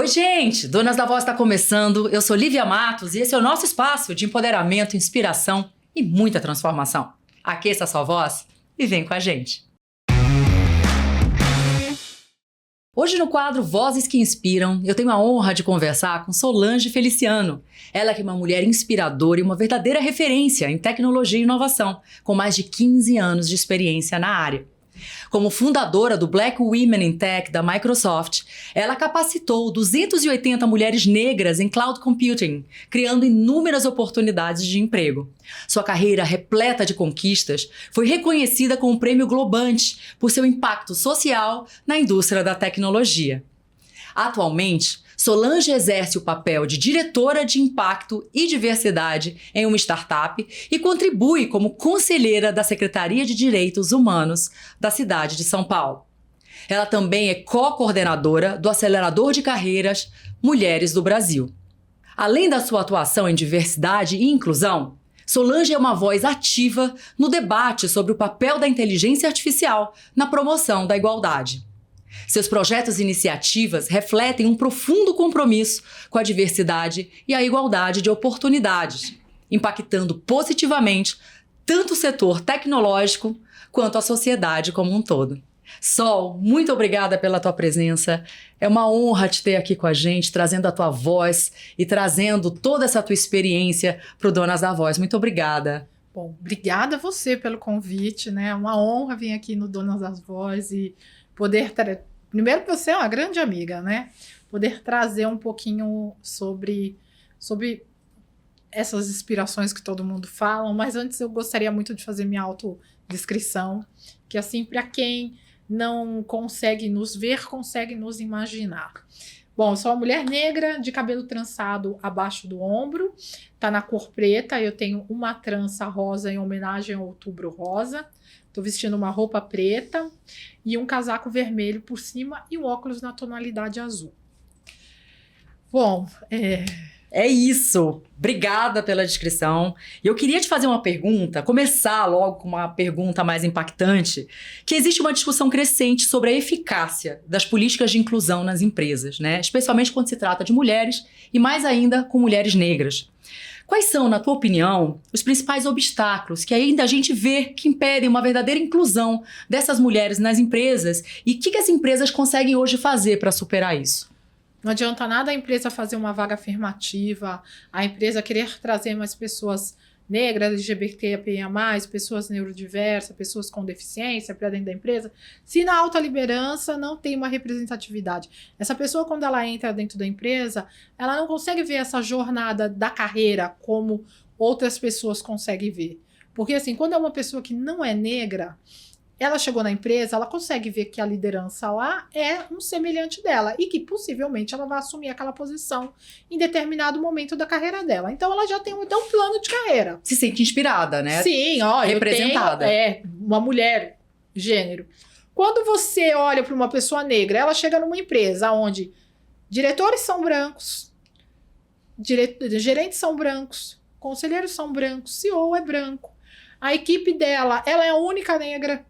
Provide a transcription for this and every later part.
Oi, gente! Donas da Voz está começando. Eu sou Lívia Matos e esse é o nosso espaço de empoderamento, inspiração e muita transformação. Aqueça a sua voz e vem com a gente. Hoje no quadro Vozes que Inspiram, eu tenho a honra de conversar com Solange Feliciano. Ela que é uma mulher inspiradora e uma verdadeira referência em tecnologia e inovação, com mais de 15 anos de experiência na área. Como fundadora do Black Women in Tech da Microsoft, ela capacitou 280 mulheres negras em cloud computing, criando inúmeras oportunidades de emprego. Sua carreira repleta de conquistas foi reconhecida com o Prêmio Globant por seu impacto social na indústria da tecnologia. Atualmente, Solange exerce o papel de diretora de impacto e diversidade em uma startup e contribui como conselheira da Secretaria de Direitos Humanos da cidade de São Paulo. Ela também é co-coordenadora do acelerador de carreiras Mulheres do Brasil. Além da sua atuação em diversidade e inclusão, Solange é uma voz ativa no debate sobre o papel da inteligência artificial na promoção da igualdade. Seus projetos e iniciativas refletem um profundo compromisso com a diversidade e a igualdade de oportunidades, impactando positivamente tanto o setor tecnológico quanto a sociedade como um todo. Sol, muito obrigada pela tua presença. É uma honra te ter aqui com a gente, trazendo a tua voz e trazendo toda essa tua experiência para o Donas da Voz. Muito obrigada. Bom, obrigada a você pelo convite, né? É uma honra vir aqui no Donas da Voz e poder... Primeiro que você é uma grande amiga, né? Poder trazer um pouquinho sobre essas inspirações que todo mundo fala, mas antes eu gostaria muito de fazer minha autodescrição, que assim, para quem não consegue nos ver, consegue nos imaginar. Bom, eu sou uma mulher negra, de cabelo trançado abaixo do ombro, tá na cor preta, eu tenho uma trança rosa em homenagem ao Outubro Rosa, tô vestindo uma roupa preta e um casaco vermelho por cima e um óculos na tonalidade azul. Bom, É isso. Obrigada pela descrição. E eu queria te fazer uma pergunta, começar logo com uma pergunta mais impactante, que existe uma discussão crescente sobre a eficácia das políticas de inclusão nas empresas, né? Especialmente quando se trata de mulheres e mais ainda com mulheres negras. Quais são, na tua opinião, os principais obstáculos que ainda a gente vê que impedem uma verdadeira inclusão dessas mulheres nas empresas e o que as empresas conseguem hoje fazer para superar isso? Não adianta nada a empresa fazer uma vaga afirmativa, a empresa querer trazer mais pessoas negras, LGBTQIA+, pessoas neurodiversas, pessoas com deficiência para dentro da empresa, se na alta liderança não tem uma representatividade. Essa pessoa, quando ela entra dentro da empresa, ela não consegue ver essa jornada da carreira como outras pessoas conseguem ver. Porque assim, quando é uma pessoa que não é negra, ela chegou na empresa, ela consegue ver que a liderança lá é um semelhante dela e que possivelmente ela vai assumir aquela posição em determinado momento da carreira dela. Então ela já tem um plano de carreira. Se sente inspirada, né? Sim, ó, representada. Eu tenho, uma mulher, gênero. Quando você olha para uma pessoa negra, ela chega numa empresa onde diretores são brancos, gerentes são brancos, conselheiros são brancos, CEO é branco. A equipe dela, ela é a única negra.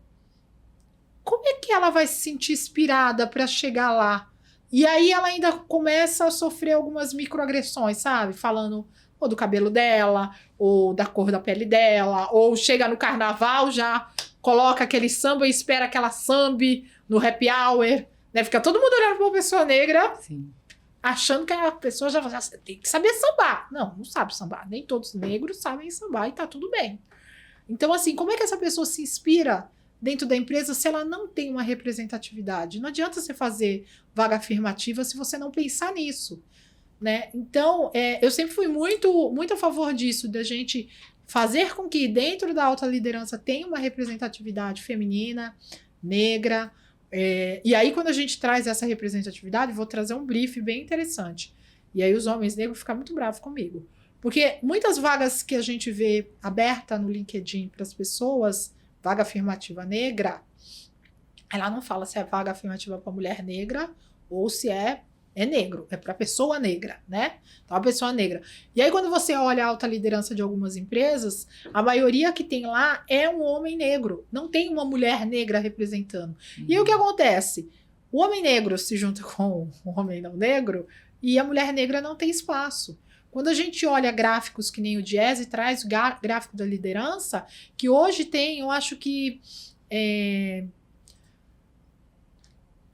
Como é que ela vai se sentir inspirada para chegar lá? E aí ela ainda começa a sofrer algumas microagressões, sabe? Falando ou do cabelo dela, ou da cor da pele dela, ou chega no carnaval, já coloca aquele samba e espera que ela sambe no happy hour, né? Fica todo mundo olhando para uma pessoa negra, Sim, achando que a pessoa já tem que saber sambar. Não sabe sambar. Nem todos os negros sabem sambar e tá tudo bem. Então, assim, como é que essa pessoa se inspira dentro da empresa se ela não tem uma representatividade? Não adianta você fazer vaga afirmativa se você não pensar nisso, né? Então, eu sempre fui muito, muito a favor disso, da gente fazer com que dentro da alta liderança tenha uma representatividade feminina, negra. E aí, quando a gente traz essa representatividade, vou trazer um brief bem interessante. E aí os homens negros ficam muito bravos comigo. Porque muitas vagas que a gente vê aberta no LinkedIn para as pessoas, vaga afirmativa negra, ela não fala se é vaga afirmativa para mulher negra ou se é negro, é para pessoa negra, né? Então, a pessoa negra. E aí, quando você olha a alta liderança de algumas empresas, a maioria que tem lá é um homem negro, não tem uma mulher negra representando. E aí, o que acontece? O homem negro se junta com o homem não negro, e a mulher negra não tem espaço. Quando a gente olha gráficos que nem o Diese traz, o gráfico da liderança, que hoje tem, eu acho que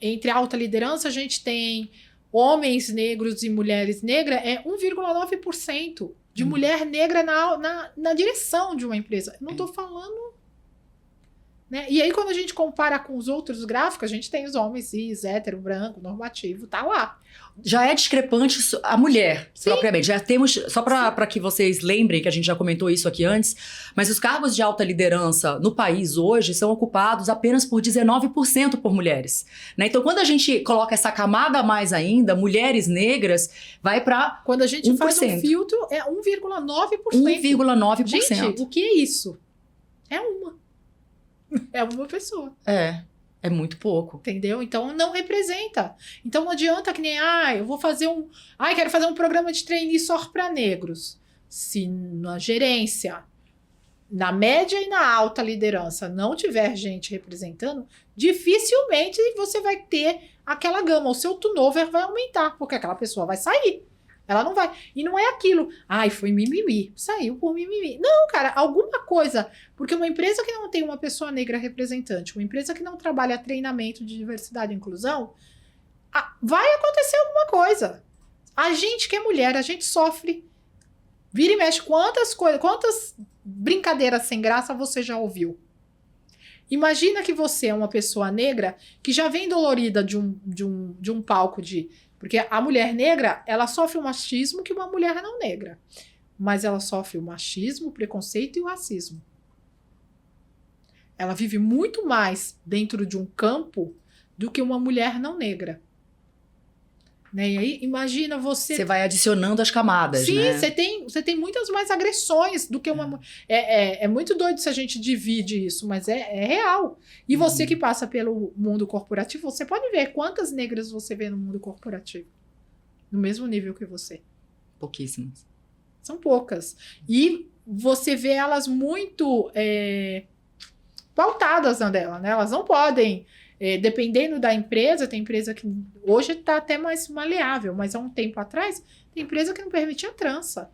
entre alta liderança a gente tem homens negros e mulheres negras, é 1,9% de mulher negra na direção de uma empresa. Eu não estou falando... Né? E aí, quando a gente compara com os outros gráficos, a gente tem os homens cis, hétero, branco, normativo, tá lá. Já é discrepante a mulher, Sim. propriamente. Já temos, só para que vocês lembrem, que a gente já comentou isso aqui antes, mas os cargos de alta liderança no país hoje são ocupados apenas por 19% por mulheres. Né? Então, quando a gente coloca essa camada a mais ainda, mulheres negras, vai para Quando a gente 1%. faz um filtro, é 1,9%. 1,9%. Gente, o que é isso? É uma. É uma pessoa. É muito pouco. Entendeu? Então não representa. Então não adianta que nem, eu vou fazer quero fazer um programa de trainee só para negros. Se na gerência, na média e na alta liderança não tiver gente representando, dificilmente você vai ter aquela gama. O seu turnover vai aumentar, porque aquela pessoa vai sair. Ela não vai. E não é aquilo. Foi mimimi. Saiu por mimimi. Não, cara, alguma coisa. Porque uma empresa que não tem uma pessoa negra representante, uma empresa que não trabalha treinamento de diversidade e inclusão, vai acontecer alguma coisa. A gente que é mulher, a gente sofre. Vira e mexe. Quantas brincadeiras sem graça você já ouviu? Imagina que você é uma pessoa negra que já vem dolorida de um palco de... Porque a mulher negra, ela sofre o machismo que uma mulher não negra. Mas ela sofre o machismo, o preconceito e o racismo. Ela vive muito mais dentro de um campo do que uma mulher não negra. Né? E aí, imagina você... Você vai adicionando as camadas, Sim, né? você tem muitas mais agressões do que uma... É muito doido se a gente divide isso, mas é real. E você que passa pelo mundo corporativo, você pode ver quantas negras você vê no mundo corporativo. No mesmo nível que você. Pouquíssimas. São poucas. E você vê elas muito pautadas na dela, né? Elas não podem... dependendo da empresa, tem empresa que hoje está até mais maleável, mas há um tempo atrás, tem empresa que não permitia trança.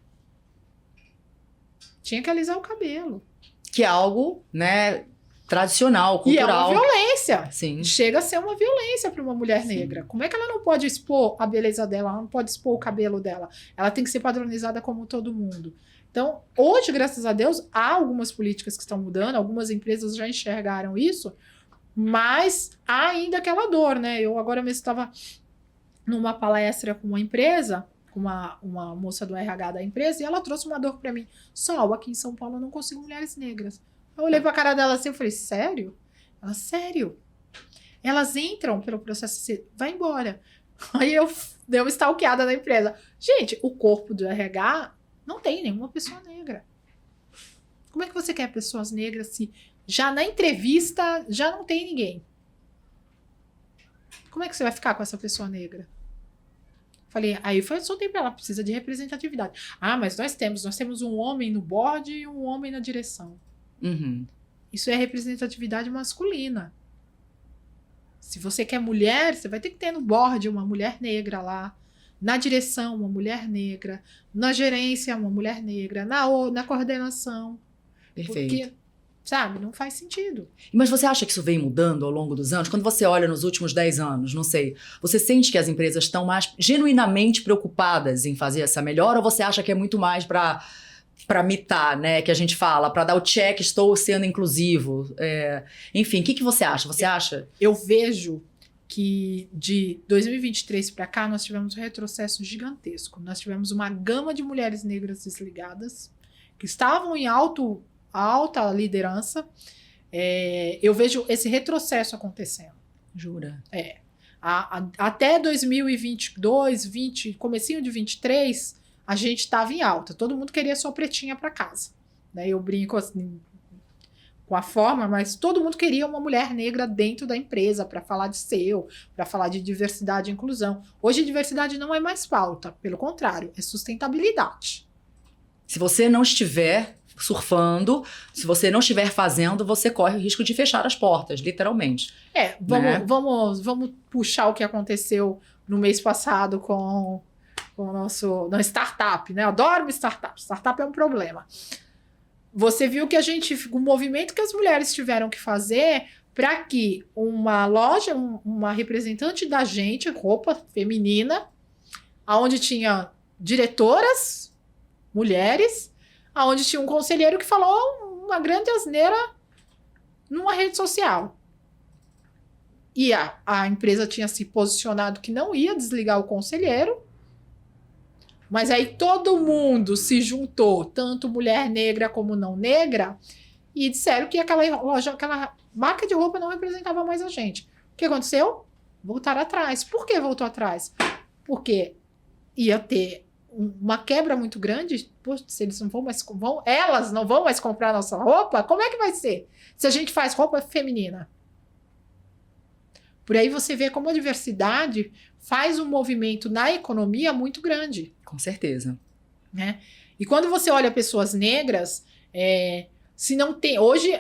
Tinha que alisar o cabelo. Que é algo, né, tradicional, cultural. E é uma violência. Sim. Chega a ser uma violência para uma mulher negra. Como é que ela não pode expor a beleza dela? Ela não pode expor o cabelo dela. Ela tem que ser padronizada como todo mundo. Então, hoje, graças a Deus, há algumas políticas que estão mudando, algumas empresas já enxergaram isso, mas há ainda aquela dor, né? Eu agora mesmo estava numa palestra com uma empresa, com uma moça do RH da empresa, e ela trouxe uma dor para mim. Sol, aqui em São Paulo eu não consigo mulheres negras. Eu olhei para a cara dela assim e falei, sério? Ela, sério? Elas entram pelo processo assim, vai embora. Aí eu dei uma stalkeada na empresa. Gente, o corpo do RH não tem nenhuma pessoa negra. Como é que você quer pessoas negras se... Já na entrevista, já não tem ninguém. Como é que você vai ficar com essa pessoa negra? Aí eu soltei pra ela, precisa de representatividade. Mas nós temos um homem no board e um homem na direção. Uhum. Isso é representatividade masculina. Se você quer mulher, você vai ter que ter no board uma mulher negra lá, na direção uma mulher negra, na gerência uma mulher negra, na coordenação. Perfeito. Porque... Sabe? Não faz sentido. Mas você acha que isso vem mudando ao longo dos anos? Quando você olha nos últimos 10 anos, não sei, você sente que as empresas estão mais genuinamente preocupadas em fazer essa melhora ou você acha que é muito mais para mitar, né? Que a gente fala, para dar o check, estou sendo inclusivo. Enfim, o que você acha? Você acha? Eu vejo que de 2023 para cá nós tivemos um retrocesso gigantesco. Nós tivemos uma gama de mulheres negras desligadas que estavam em alta liderança, eu vejo esse retrocesso acontecendo. Jura? Até 2022, comecinho de 23, a gente estava em alta. Todo mundo queria sua pretinha para casa. Né? Eu brinco assim, com a forma, mas todo mundo queria uma mulher negra dentro da empresa para falar de para falar de diversidade e inclusão. Hoje, diversidade não é mais pauta. Pelo contrário, é sustentabilidade. Se você não estiver surfando, se você não estiver fazendo, você corre o risco de fechar as portas, literalmente. Vamos puxar o que aconteceu no mês passado com na startup, né? Eu adoro uma startup. Startup é um problema. Você viu que o movimento que as mulheres tiveram que fazer para que uma loja, uma representante da gente, roupa feminina, aonde tinha diretoras, mulheres, aonde tinha um conselheiro que falou uma grande asneira numa rede social. E a empresa tinha se posicionado que não ia desligar o conselheiro, mas aí todo mundo se juntou, tanto mulher negra como não negra, e disseram que aquela loja, aquela marca de roupa não representava mais a gente. O que aconteceu? Voltaram atrás. Por que voltou atrás? Porque ia ter uma quebra muito grande. Poxa, se eles não vão mais, elas não vão mais comprar nossa roupa, como é que vai ser? Se a gente faz roupa feminina. Por aí você vê como a diversidade faz um movimento na economia muito grande. Com certeza. Né? E quando você olha pessoas negras, se não tem... Hoje,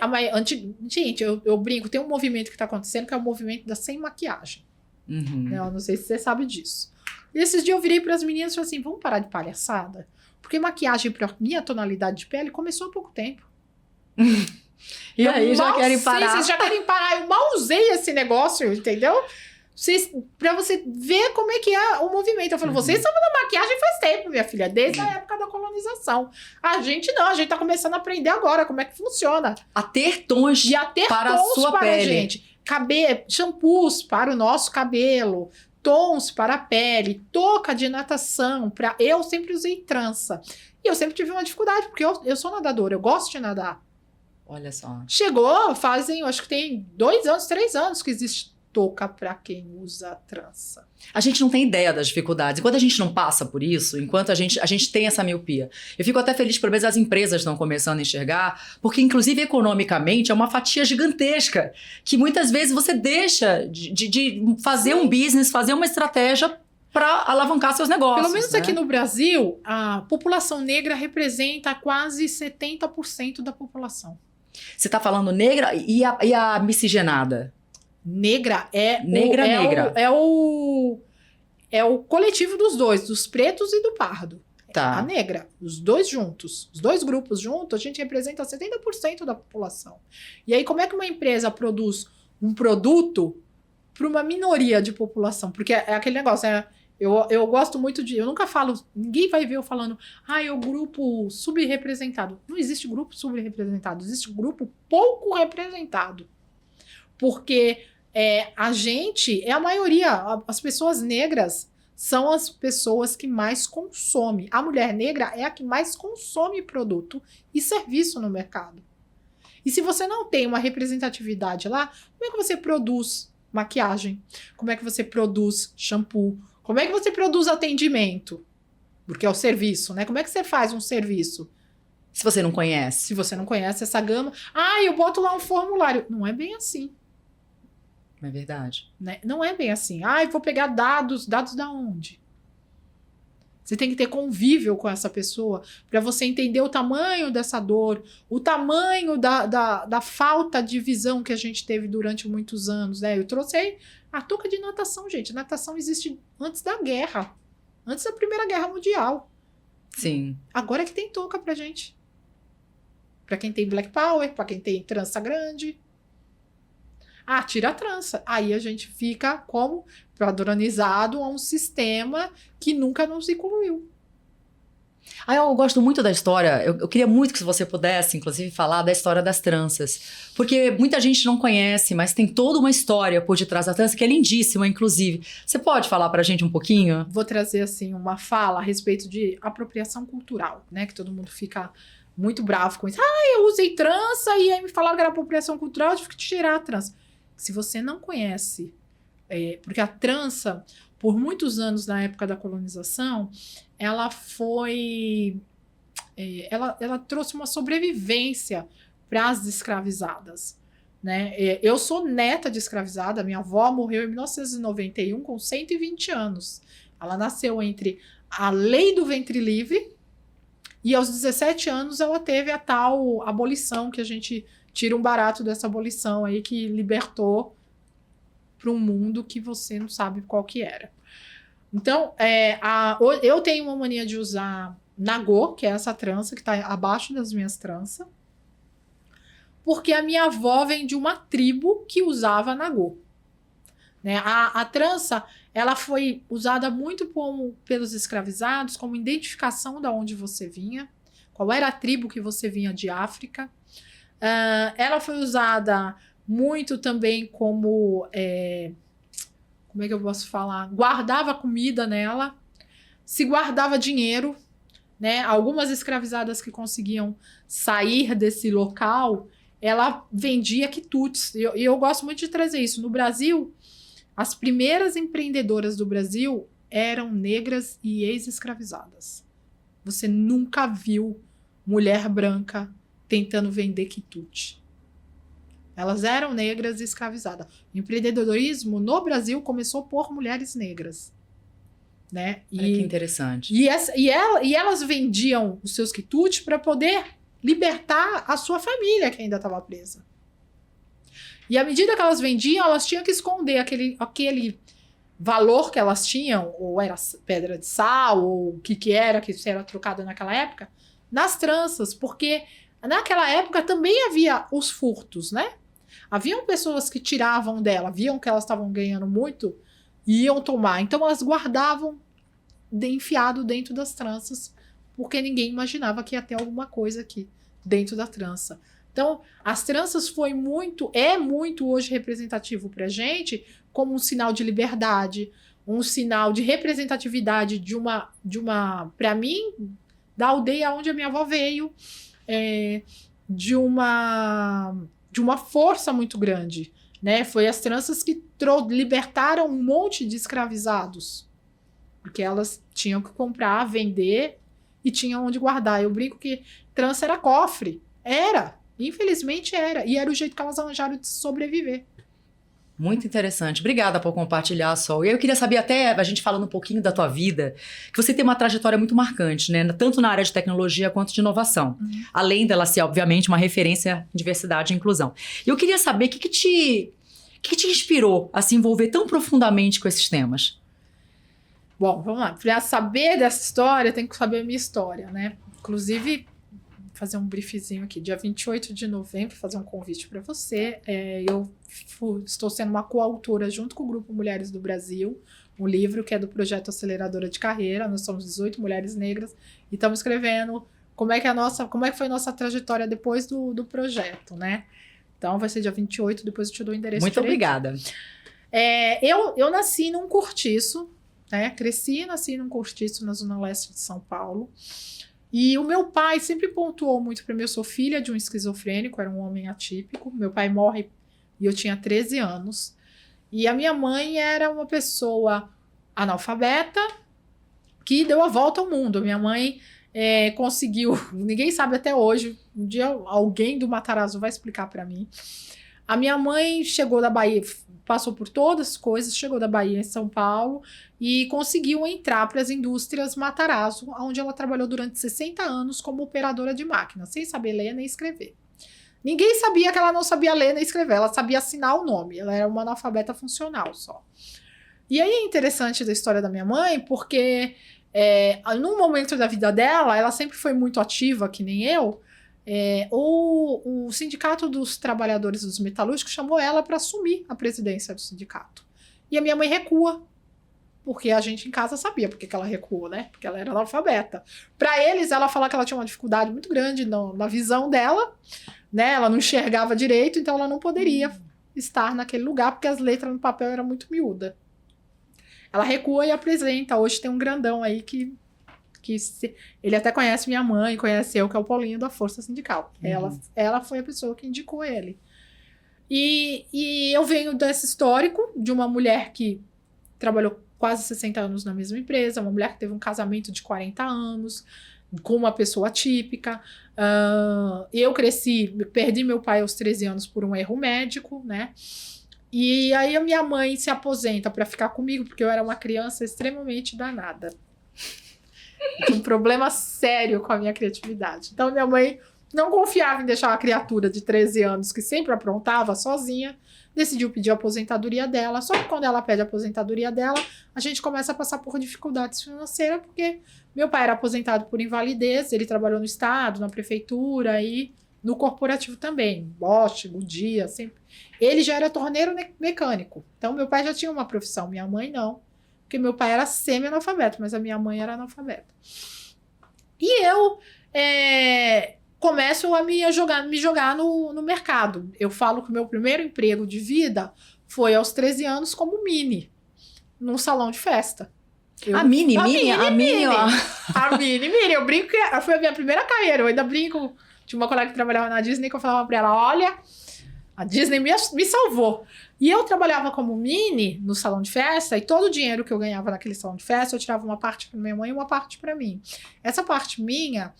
gente, eu brinco, tem um movimento que está acontecendo que é o movimento da sem maquiagem. Uhum. Eu não sei se você sabe disso. E esses dias eu virei para as meninas e falei assim, vamos parar de palhaçada? Porque maquiagem para minha tonalidade de pele começou há pouco tempo. E aí já querem parar. Vocês já querem parar. Eu mal usei esse negócio, entendeu? Pra você ver como é que é o movimento. Eu falo, vocês estão na maquiagem faz tempo, minha filha, desde a época da colonização. A gente não, a gente tá começando a aprender agora como é que funciona. A ter tons e a ter para tons a sua para pele. A gente. Shampoos para o nosso cabelo, tons para a pele, touca de natação. Eu sempre usei trança. E eu sempre tive uma dificuldade, porque eu sou nadadora, eu gosto de nadar. Olha só. Chegou, acho que tem 2 anos, 3 anos que existe touca para quem usa trança. A gente não tem ideia das dificuldades. Enquanto a gente não passa por isso, enquanto a gente tem essa miopia. Eu fico até feliz, pelo menos as empresas estão começando a enxergar, porque inclusive economicamente é uma fatia gigantesca, que muitas vezes você deixa de fazer um business, fazer uma estratégia para alavancar seus negócios. Pelo menos aqui no Brasil, a população negra representa quase 70% da população. Você está falando negra e a miscigenada? Negra é o coletivo dos dois, dos pretos e do pardo. Tá. A negra, os dois juntos, os dois grupos juntos, a gente representa 70% da população. E aí, como é que uma empresa produz um produto para uma minoria de população? Porque é aquele negócio, eu gosto muito eu nunca falo, ninguém vai ver eu falando, é o grupo subrepresentado. Não existe grupo subrepresentado, existe grupo pouco representado. Porque a gente é a maioria, as pessoas negras são as pessoas que mais consomem. A mulher negra é a que mais consome produto e serviço no mercado. E se você não tem uma representatividade lá, como é que você produz maquiagem? Como é que você produz shampoo? Como é que você produz atendimento? Porque é o serviço, né? Como é que você faz um serviço? Se você não conhece. Se você não conhece essa gama, eu boto lá um formulário. Não é bem assim. É verdade. Né? Não é bem assim. Eu vou pegar dados da onde? Você tem que ter convívio com essa pessoa para você entender o tamanho dessa dor, o tamanho da falta de visão que a gente teve durante muitos anos. Né? Eu trouxe aí a touca de natação, gente. Natação existe antes da guerra, antes da Primeira Guerra Mundial. Sim. Agora é que tem touca pra gente. Pra quem tem Black Power, pra quem tem trança grande. Tira a trança. Aí a gente fica como padronizado a um sistema que nunca nos incluiu. Eu gosto muito da história, eu queria muito que você pudesse, inclusive, falar da história das tranças. Porque muita gente não conhece, mas tem toda uma história por detrás da trança que é lindíssima, inclusive. Você pode falar pra gente um pouquinho? Vou trazer, assim, uma fala a respeito de apropriação cultural, né? Que todo mundo fica muito bravo com isso. Eu usei trança e aí me falaram que era apropriação cultural, eu tive que tirar a trança. Se você não conhece, porque a trança, por muitos anos na época da colonização, ela foi... ela trouxe uma sobrevivência para as escravizadas. Né? Eu sou neta de escravizada, minha avó morreu em 1991 com 120 anos. Ela nasceu entre a lei do ventre livre e aos 17 anos ela teve a tal abolição que a gente... tira um barato dessa abolição aí que libertou para um mundo que você não sabe qual que era. Então, eu tenho uma mania de usar nagô, que é essa trança que está abaixo das minhas tranças, porque a minha avó vem de uma tribo que usava nagô. Né? A trança, ela foi usada muito pelos escravizados como identificação de onde você vinha, qual era a tribo que você vinha de África. Ela foi usada muito também como... como é que eu posso falar? Guardava comida nela, se guardava dinheiro, né? Algumas escravizadas que conseguiam sair desse local, ela vendia quitutes. E eu gosto muito de trazer isso. No Brasil, as primeiras empreendedoras do Brasil eram negras e ex-escravizadas. Você nunca viu mulher branca tentando vender quitute. Elas eram negras e escravizadas. O empreendedorismo no Brasil começou por mulheres negras. Né? Olha que interessante. E elas vendiam os seus quitutes para poder libertar a sua família, que ainda estava presa. E à medida que elas vendiam, elas tinham que esconder aquele valor que elas tinham, ou era pedra de sal, ou o que era trocado naquela época, nas tranças, porque naquela época também havia os furtos, né? Haviam pessoas que tiravam dela, viam que elas estavam ganhando muito e iam tomar. Então elas guardavam enfiado dentro das tranças, porque ninguém imaginava que ia ter alguma coisa aqui dentro da trança. Então, as tranças é muito hoje representativo pra gente como um sinal de liberdade, um sinal de representatividade de uma para mim, da aldeia onde a minha avó veio, de uma força muito grande, né? Foi as tranças que libertaram um monte de escravizados, porque elas tinham que comprar, vender e tinham onde guardar. Eu brinco que trança era cofre. Infelizmente era. E era o jeito que elas arranjaram de sobreviver. Muito interessante. Obrigada por compartilhar, Sol. E eu queria saber, até a gente falando um pouquinho da tua vida, que você tem uma trajetória muito marcante, né? Tanto na área de tecnologia quanto de inovação. Além dela ser, obviamente, uma referência em diversidade e inclusão. E eu queria saber o que te inspirou a se envolver tão profundamente com esses temas? Bom, vamos lá. Para saber dessa história, tem que saber a minha história, né? Inclusive, fazer um briefzinho aqui. Dia 28 de novembro, fazer um convite para você. Eu estou sendo uma coautora junto com o Grupo Mulheres do Brasil, um livro que é do projeto Aceleradora de Carreira. Nós somos 18 mulheres negras e estamos escrevendo como é que foi a nossa trajetória depois do projeto, né? Então vai ser dia 28, depois eu te dou o endereço. Muito obrigada. Eu nasci num cortiço, né? Cresci e nasci num cortiço na zona leste de São Paulo. E o meu pai sempre pontuou muito para mim. Eu sou filha de um esquizofrênico, era um homem atípico. Meu pai morre e eu tinha 13 anos. E a minha mãe era uma pessoa analfabeta que deu a volta ao mundo. Minha mãe conseguiu, ninguém sabe até hoje, um dia alguém do Matarazzo vai explicar para mim. A minha mãe chegou da Bahia, passou por todas as coisas, chegou da Bahia em São Paulo e conseguiu entrar para as indústrias Matarazzo, onde ela trabalhou durante 60 anos como operadora de máquina, sem saber ler nem escrever. Ninguém sabia que ela não sabia ler nem escrever, ela sabia assinar o nome, ela era uma analfabeta funcional só. E aí é interessante da história da minha mãe, porque num momento da vida dela, ela sempre foi muito ativa, que nem eu. O Sindicato dos Trabalhadores dos Metalúrgicos chamou ela para assumir a presidência do sindicato. E a minha mãe recua, porque a gente em casa sabia porque que ela recuou, né? Porque ela era analfabeta. Para eles, ela fala que ela tinha uma dificuldade muito grande na visão dela, né? Ela não enxergava direito, então ela não poderia estar naquele lugar, porque as letras no papel eram muito miúdas. Ela recua e apresenta. Hoje tem um grandão aí que ele até conhece minha mãe, conhece eu, que é o Paulinho da Força Sindical. Ela foi a pessoa que indicou ele. E eu venho desse histórico de uma mulher que trabalhou quase 60 anos na mesma empresa, uma mulher que teve um casamento de 40 anos, com uma pessoa atípica. Eu perdi meu pai aos 13 anos por um erro médico, né? E aí a minha mãe se aposenta para ficar comigo, porque eu era uma criança extremamente danada. Um problema sério com a minha criatividade. Então, minha mãe não confiava em deixar uma criatura de 13 anos que sempre aprontava sozinha, decidiu pedir a aposentadoria dela. Só que quando ela pede a aposentadoria dela, a gente começa a passar por dificuldades financeiras, porque meu pai era aposentado por invalidez, ele trabalhou no estado, na prefeitura e no corporativo também, Bosch, Goodyear, sempre. Ele já era torneiro mecânico, então meu pai já tinha uma profissão, minha mãe não, porque meu pai era semi-analfabeto, mas a minha mãe era analfabeta. E eu começo a me jogar no mercado. Eu falo que o meu primeiro emprego de vida foi aos 13 anos como mini, num salão de festa. A mini, ó. A mini, eu brinco que foi a minha primeira carreira, eu ainda brinco. Tinha uma colega que trabalhava na Disney que eu falava pra ela, olha, a Disney me salvou. E eu trabalhava como mini no salão de festa e todo o dinheiro que eu ganhava naquele salão de festa, eu tirava uma parte para minha mãe e uma parte para mim. Essa parte minha,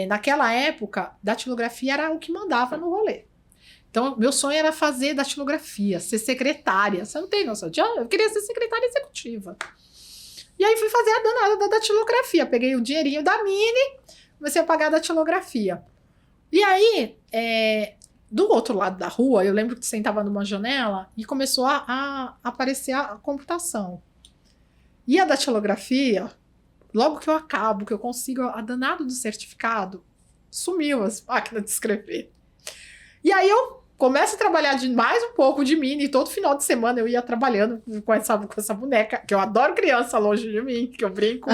naquela época, datilografia era o que mandava no rolê. Então, meu sonho era fazer datilografia, ser secretária. Você não tem noção. Eu queria ser secretária executiva. E aí fui fazer a danada da datilografia. Peguei o dinheirinho da mini, comecei a pagar a datilografia. E aí, do outro lado da rua, eu lembro que sentava numa janela e começou a aparecer a computação. E a datilografia, logo que eu acabo, que eu consigo a danada do certificado, sumiu as máquinas de escrever. E aí eu começo a trabalhar mais um pouco de mini, e todo final de semana eu ia trabalhando com essa boneca, que eu adoro criança longe de mim, que eu brinco.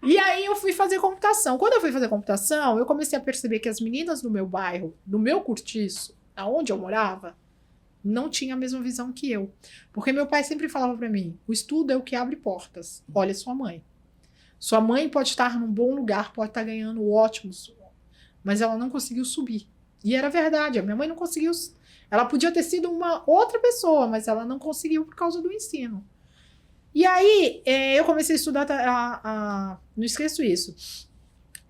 E aí eu fui fazer computação. Quando eu fui fazer computação, eu comecei a perceber que as meninas do meu bairro, do meu cortiço, aonde eu morava, não tinham a mesma visão que eu. Porque meu pai sempre falava pra mim, o estudo é o que abre portas. Olha sua mãe. Sua mãe pode estar num bom lugar, pode estar ganhando ótimos, mas ela não conseguiu subir. E era verdade, a minha mãe não conseguiu. Ela podia ter sido uma outra pessoa, mas ela não conseguiu por causa do ensino. E aí, eu comecei a estudar, não esqueço isso,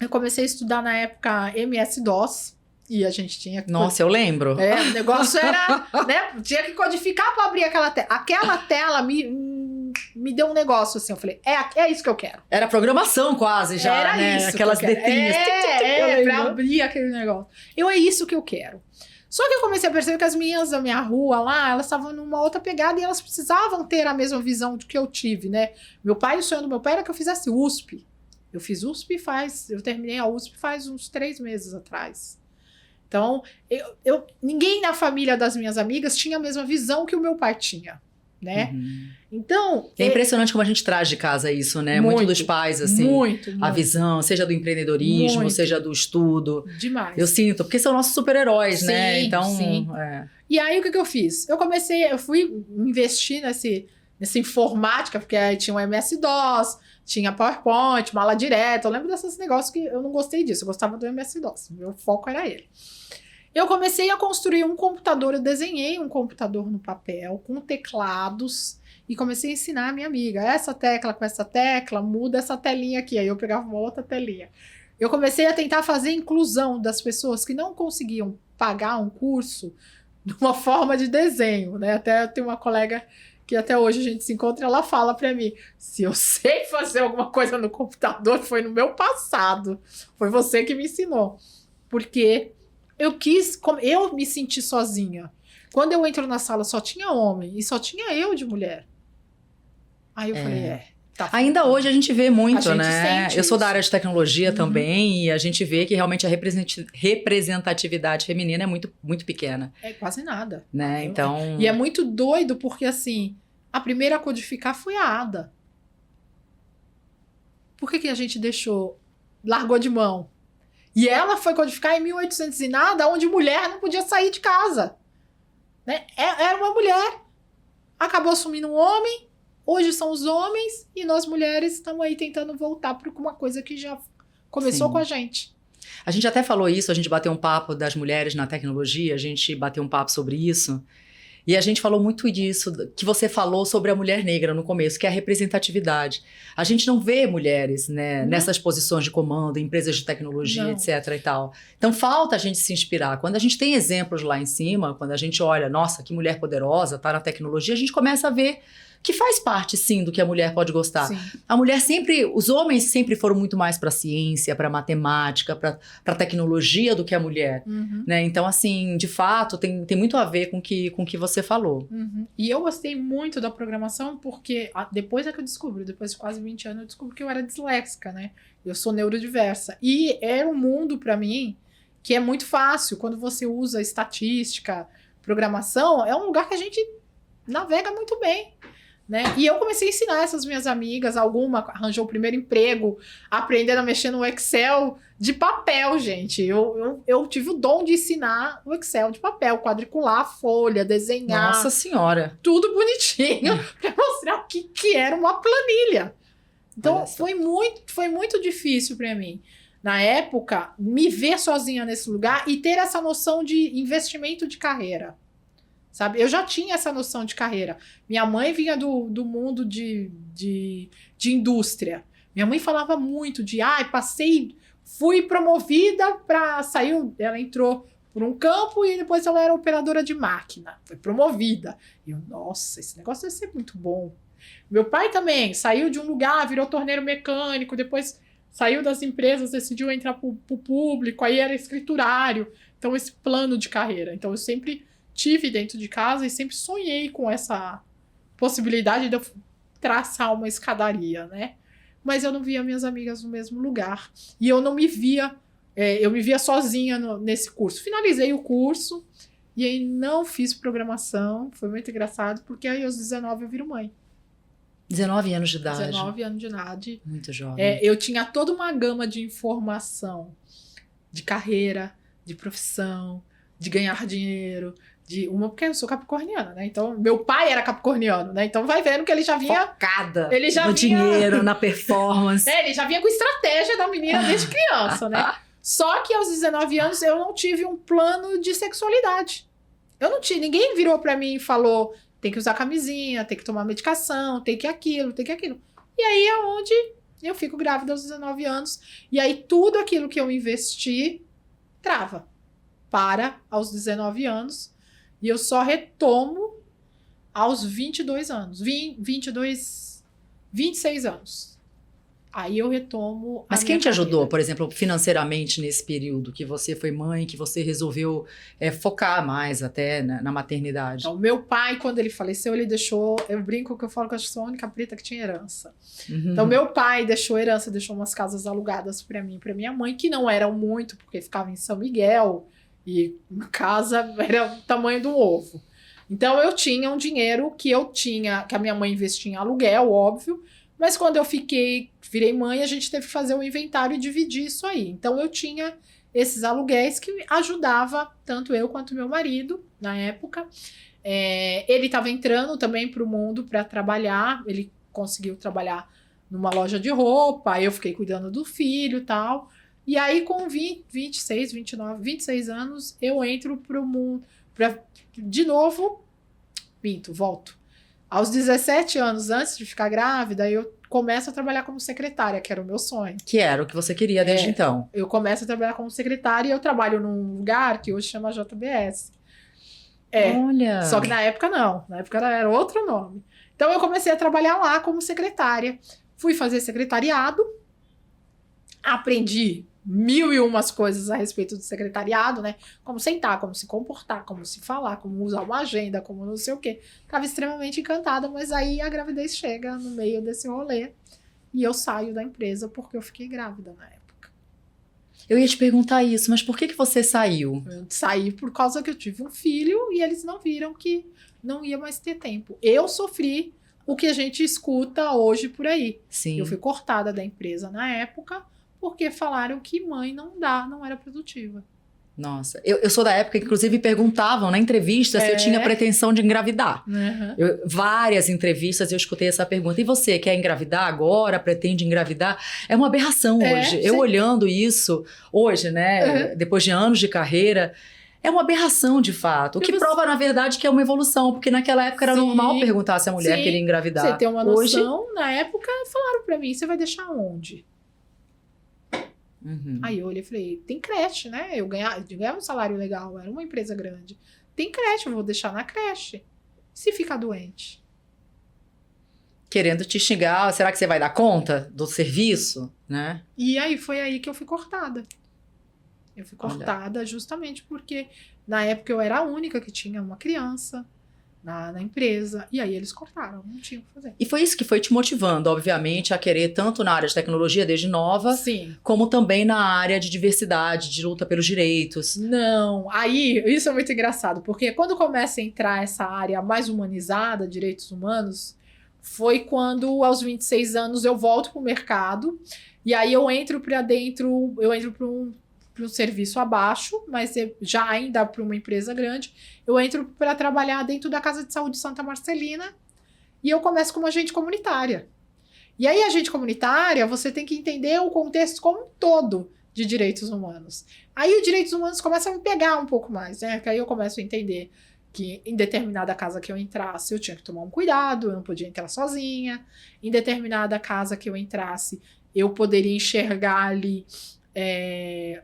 eu comecei a estudar na época MS-DOS, e a gente tinha que... Nossa, eu lembro. O negócio era, né, tinha que codificar para abrir aquela tela. Aquela tela me deu um negócio assim, eu falei, é isso que eu quero. Era programação quase já, era né? Isso aquelas letrinhas. Pra abrir aquele negócio. É isso que eu quero. Só que eu comecei a perceber que as meninas da minha rua lá, elas estavam numa outra pegada e elas precisavam ter a mesma visão do que eu tive, né? O sonho do meu pai era que eu fizesse USP. Eu fiz USP eu terminei a USP faz uns 3 meses atrás. Então, ninguém na família das minhas amigas tinha a mesma visão que o meu pai tinha, né? Uhum. Então... É impressionante como a gente traz de casa isso, né? Muito dos pais, assim. Muito. A visão, seja do empreendedorismo, muito. Seja do estudo. Demais. Eu sinto, porque são nossos super-heróis, né? Sim, Então, sim. E aí, o que eu fiz? Eu fui investir nessa informática, porque aí tinha o MS-DOS, tinha PowerPoint, mala direta. Eu lembro desses negócios que eu não gostei disso. Eu gostava do MS-DOS. Meu foco era ele. Eu comecei a construir um computador. Eu desenhei um computador no papel, com teclados, e comecei a ensinar a minha amiga. Essa tecla com essa tecla, muda essa telinha aqui. Aí eu pegava uma outra telinha. Eu comecei a tentar fazer a inclusão das pessoas que não conseguiam pagar um curso de uma forma de desenho, né? Até tem uma colega que até hoje a gente se encontra, ela fala pra mim, se eu sei fazer alguma coisa no computador, foi no meu passado. Foi você que me ensinou. Porque eu me senti sozinha. Quando eu entro na sala, só tinha homem e só tinha eu de mulher. Aí eu falei, tá. Ainda hoje a gente vê muito, né? Eu sou isso. da área de tecnologia também, e a gente vê que realmente a representatividade feminina é muito, muito pequena. É quase nada. Né? Então... E é muito doido, porque assim, a primeira a codificar foi a Ada. Por que a gente largou de mão? E ela foi codificar em 1800 e nada, onde mulher não podia sair de casa. Né? Era uma mulher. Acabou assumindo um homem. Hoje são os homens. E nós mulheres estamos aí tentando voltar para uma coisa que já começou com a gente. A gente até falou isso, a gente bateu um papo das mulheres na tecnologia, a gente bateu um papo sobre isso. E a gente falou muito disso, que você falou sobre a mulher negra no começo, que é a representatividade. A gente não vê mulheres, né, nessas posições de comando, em empresas de tecnologia, etc. e tal. Então falta a gente se inspirar. Quando a gente tem exemplos lá em cima, quando a gente olha, nossa, que mulher poderosa, tá na tecnologia, a gente começa a ver que faz parte, sim, do que a mulher pode gostar. Sim. A mulher sempre, os homens sempre foram muito mais para ciência, para matemática, para tecnologia do que a mulher, Uhum. né? Então, assim, de fato, tem muito a ver com o que você falou. Uhum. E eu gostei muito da programação porque depois é que eu descobri, depois de quase 20 anos, eu descobri que eu era disléxica, né? Eu sou neurodiversa. E é um mundo, para mim, que é muito fácil. Quando você usa estatística, programação, é um lugar que a gente navega muito bem, né? E eu comecei a ensinar essas minhas amigas, alguma arranjou o primeiro emprego, aprendendo a mexer no Excel de papel, gente. Eu tive o dom de ensinar o Excel de papel, quadricular a folha, desenhar. Nossa Senhora! Tudo bonitinho, para mostrar o que era uma planilha. Então, foi muito difícil para mim, na época, me ver sozinha nesse lugar e ter essa noção de investimento de carreira. Sabe? Eu já tinha essa noção de carreira. Minha mãe vinha do mundo de indústria. Minha mãe falava muito de, fui promovida para sair. Ela entrou por um campo e depois ela era operadora de máquina. Foi promovida. E eu, nossa, esse negócio deve ser muito bom. Meu pai também saiu de um lugar, virou torneiro mecânico, depois saiu das empresas, decidiu entrar pro público, aí era escriturário. Então, esse plano de carreira. Então, eu sempre tive dentro de casa e sempre sonhei com essa possibilidade de eu traçar uma escadaria, né? Mas eu não via minhas amigas no mesmo lugar. E eu não me via, eu me via sozinha nesse curso. Finalizei o curso e aí não fiz programação. Foi muito engraçado, porque aí aos 19 eu viro mãe. 19 anos de idade. 19 anos de idade. Muito jovem. Eu tinha toda uma gama de informação, de carreira, de profissão, de ganhar dinheiro, porque eu sou capricorniana, né? Então, meu pai era capricorniano, né? Então, vai vendo que ele já vinha... Focada ele já no vinha, dinheiro, na performance. ele já vinha com estratégia da menina desde criança, né? Só que aos 19 anos eu não tive um plano de sexualidade. Eu não tinha, ninguém virou pra mim e falou, tem que usar camisinha, tem que tomar medicação, tem que aquilo, tem que aquilo. E aí é onde eu fico grávida aos 19 anos. E aí tudo aquilo que eu investi trava. Para aos 19 anos. E eu só retomo aos 22 anos. 26 anos. Aí eu retomo. Mas quem te ajudou, por exemplo, financeiramente nesse período que você foi mãe, que você resolveu focar mais até na maternidade? Então, meu pai, quando ele faleceu, ele deixou. Eu brinco que eu falo que eu sou a única preta que tinha herança. Uhum. Então, meu pai deixou herança, deixou umas casas alugadas para mim e para minha mãe, que não eram muito, porque ficava em São Miguel. E a casa era o tamanho de um ovo. Então, eu tinha um dinheiro que a minha mãe investia em aluguel, óbvio. Mas quando eu virei mãe, a gente teve que fazer um inventário e dividir isso aí. Então, eu tinha esses aluguéis que ajudava tanto eu quanto meu marido, na época. Ele estava entrando também para o mundo para trabalhar. Ele conseguiu trabalhar numa loja de roupa. Eu fiquei cuidando do filho e tal. E aí, com 26 anos, eu entro pro mundo. De novo, volto. Aos 17 anos, antes de ficar grávida, eu começo a trabalhar como secretária, que era o meu sonho. Que era o que você queria desde então. Eu começo a trabalhar como secretária e eu trabalho num lugar que hoje chama JBS. Olha! Só que na época não. Na época era outro nome. Então, eu comecei a trabalhar lá como secretária. Fui fazer secretariado. Aprendi 1001 coisas a respeito do secretariado, né? Como sentar, como se comportar, como se falar, como usar uma agenda, como não sei o quê. Tava extremamente encantada, mas aí a gravidez chega no meio desse rolê e eu saio da empresa porque eu fiquei grávida na época. Eu ia te perguntar isso, mas por que você saiu? Eu saí por causa que eu tive um filho e eles não viram que não ia mais ter tempo. Eu sofri o que a gente escuta hoje por aí. Sim. Eu fui cortada da empresa na época porque falaram que mãe não era produtiva. Nossa, eu sou da época que inclusive perguntavam na entrevista se eu tinha pretensão de engravidar. Uhum. Várias entrevistas eu escutei essa pergunta. E você, quer engravidar agora? Pretende engravidar? É uma aberração hoje. Eu olhando isso hoje, né? Depois de anos de carreira, é uma aberração de fato. O que prova, na verdade, que é uma evolução. Porque naquela época era normal perguntar se a mulher queria engravidar. Você tem uma noção, hoje... na época falaram pra mim, você vai deixar onde? Uhum. Aí eu olhei e falei, tem creche, né? Eu ganhava um salário legal, era uma empresa grande. Tem creche, eu vou deixar na creche. Se ficar doente? Querendo te xingar, será que você vai dar conta do serviço, né? E aí foi aí que eu fui cortada. Eu fui Olha. cortada justamente porque na época eu era a única que tinha uma criança na empresa. E aí eles cortaram, não tinha o que fazer. E foi isso que foi te motivando, obviamente, a querer tanto na área de tecnologia desde nova, Sim. como também na área de diversidade, de luta pelos direitos. Não, aí isso é muito engraçado, porque quando começa a entrar essa área mais humanizada, direitos humanos, foi quando aos 26 anos eu volto para o mercado e aí eu entro para dentro, eu entro para um serviço abaixo, mas já ainda para uma empresa grande, eu entro para trabalhar dentro da Casa de Saúde Santa Marcelina e eu começo como agente comunitária. E aí, agente comunitária, você tem que entender o contexto como um todo de direitos humanos. Aí os direitos humanos começam a me pegar um pouco mais, né? Porque aí eu começo a entender que em determinada casa que eu entrasse, eu tinha que tomar um cuidado, eu não podia entrar sozinha. Em determinada casa que eu entrasse, eu poderia enxergar ali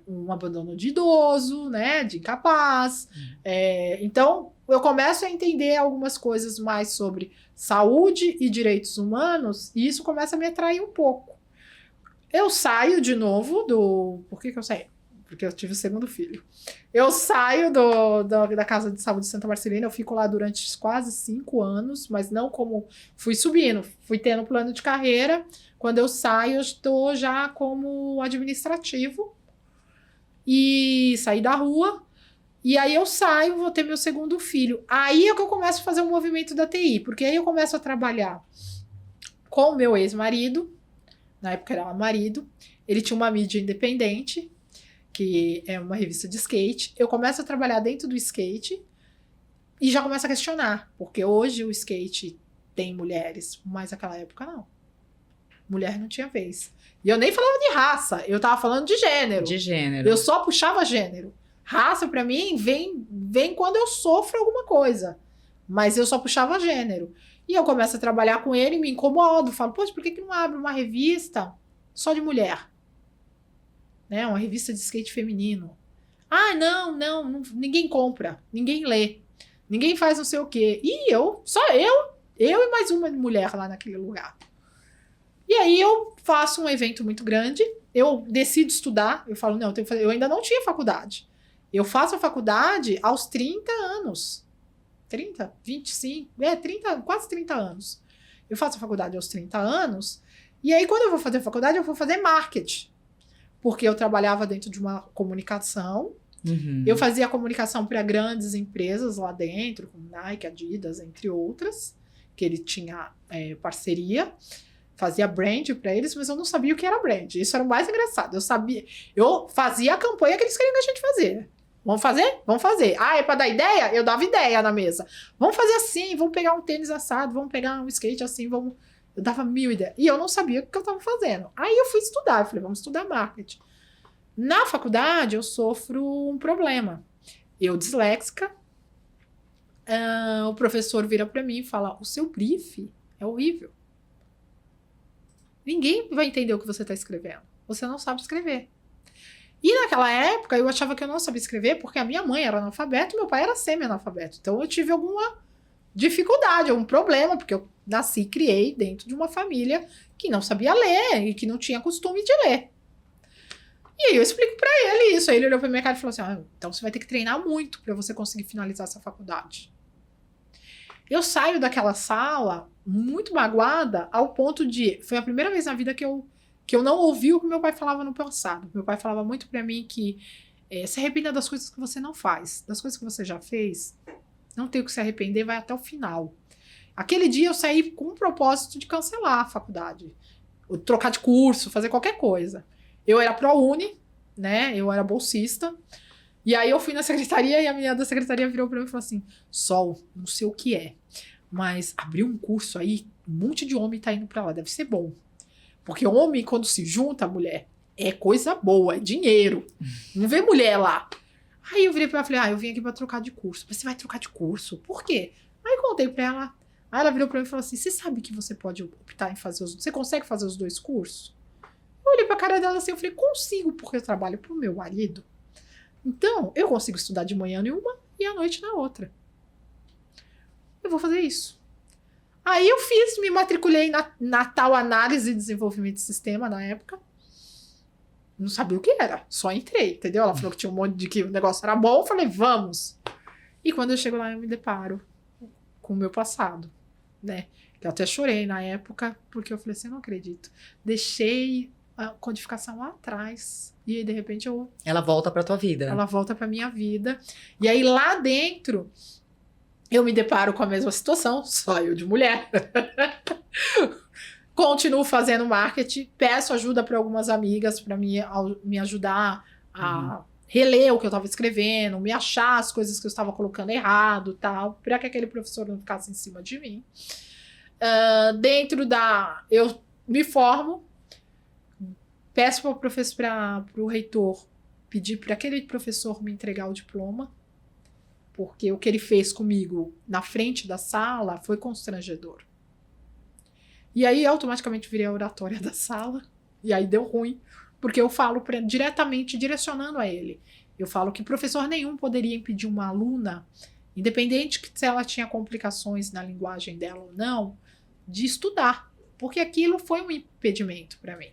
um abandono de idoso, né? De incapaz. Então, eu começo a entender algumas coisas mais sobre saúde e direitos humanos, e isso começa a me atrair um pouco. Eu saio de novo do... Por que eu saí? Porque eu tive o segundo filho. Eu saio da Casa de Saúde de Santa Marcelina, eu fico lá durante quase 5 anos, mas não como... Fui subindo, fui tendo plano de carreira. Quando eu saio, eu estou já como administrativo. E saí da rua. E aí eu saio, vou ter meu segundo filho. Aí é que eu começo a fazer um movimento da TI, porque aí eu começo a trabalhar com o meu ex-marido, na época era marido, ele tinha uma mídia independente, que é uma revista de skate. Eu começo a trabalhar dentro do skate e já começo a questionar, porque hoje o skate tem mulheres, mas naquela época não. Mulher não tinha vez. E eu nem falava de raça, eu tava falando de gênero. De gênero. Eu só puxava gênero. Raça, pra mim, vem quando eu sofro alguma coisa. Mas eu só puxava gênero. E eu começo a trabalhar com ele e me incomodo. Falo, poxa, por que não abre uma revista só de mulher? Né? Uma revista de skate feminino. Ah, não, ninguém compra. Ninguém lê. Ninguém faz não sei o quê. E só eu e mais uma mulher lá naquele lugar. E aí eu faço um evento muito grande. Eu decido estudar. Eu falo, não, eu ainda não tinha faculdade. Eu faço a faculdade aos 30 anos. 30? 25? 30, quase 30 anos. Eu faço a faculdade aos 30 anos. E aí, quando eu vou fazer a faculdade, eu vou fazer marketing. Porque eu trabalhava dentro de uma comunicação. Uhum. Eu fazia comunicação para grandes empresas lá dentro, como Nike, Adidas, entre outras. Que ele tinha parceria. Fazia brand para eles, mas eu não sabia o que era brand. Isso era o mais engraçado. Eu fazia a campanha que eles queriam que a gente fazia. Vamos fazer? Vamos fazer. Ah, é para dar ideia? Eu dava ideia na mesa. Vamos fazer assim, vamos pegar um tênis assado, vamos pegar um skate assim, vamos... Eu dava 1000 ideias. E eu não sabia o que eu estava fazendo. Aí eu fui estudar. Eu falei, vamos estudar marketing. Na faculdade, eu sofro um problema. Eu, disléxica, o professor vira para mim e fala, o seu brief é horrível. Ninguém vai entender o que você está escrevendo. Você não sabe escrever. E naquela época, eu achava que eu não sabia escrever porque a minha mãe era analfabeta e meu pai era semi-analfabeto. Então, eu tive alguma dificuldade, algum problema, porque eu nasci e criei dentro de uma família que não sabia ler e que não tinha costume de ler. E aí, eu explico pra ele isso. Aí, ele olhou pra minha cara e falou assim, então você vai ter que treinar muito pra você conseguir finalizar essa faculdade. Eu saio daquela sala muito magoada ao ponto de... Foi a primeira vez na vida que eu não ouvi o que meu pai falava no passado. Meu pai falava muito pra mim que se arrependa das coisas que você não faz. Das coisas que você já fez, não tem o que se arrepender, vai até o final. Aquele dia eu saí com o propósito de cancelar a faculdade. Trocar de curso, fazer qualquer coisa. Eu era ProUni, né? Eu era bolsista. E aí eu fui na secretaria e a menina da secretaria virou pra mim e falou assim, Sol, não sei o que é, mas abriu um curso aí, um monte de homem tá indo pra lá, deve ser bom. Porque homem, quando se junta, mulher, é coisa boa, é dinheiro. Não vê mulher lá. Aí eu virei pra ela e falei, eu vim aqui pra trocar de curso. Você vai trocar de curso? Por quê? Aí contei pra ela. Aí ela virou pra mim e falou assim, você sabe que você pode optar em fazer você consegue fazer os 2 cursos? Eu olhei pra cara dela assim, eu falei, consigo, porque eu trabalho pro meu marido. Então, eu consigo estudar de manhã em uma e à noite na outra. Eu vou fazer isso. Aí eu me matriculei na tal análise e desenvolvimento de sistema na época. Não sabia o que era, só entrei, entendeu? Ela falou que tinha um monte de que o negócio era bom, eu falei, vamos. E quando eu chego lá, eu me deparo com o meu passado, né? Eu até chorei na época, porque eu falei assim, eu não acredito. Deixei a codificação lá atrás, e aí, de repente, Ela volta pra tua vida. ela volta pra minha vida. E aí, lá dentro, eu me deparo com a mesma situação, só eu de mulher. Continuo fazendo marketing, peço ajuda para algumas amigas para me ajudar a reler o que eu estava escrevendo, me achar as coisas que eu estava colocando errado, tal, para que aquele professor não ficasse em cima de mim. Eu me formo, peço para o reitor pedir para aquele professor me entregar o diploma, porque o que ele fez comigo na frente da sala foi constrangedor. E aí, automaticamente, virei a oratória da sala. E aí, deu ruim. Porque eu falo diretamente, direcionando a ele. Eu falo que professor nenhum poderia impedir uma aluna, independente se ela tinha complicações na linguagem dela ou não, de estudar. Porque aquilo foi um impedimento para mim.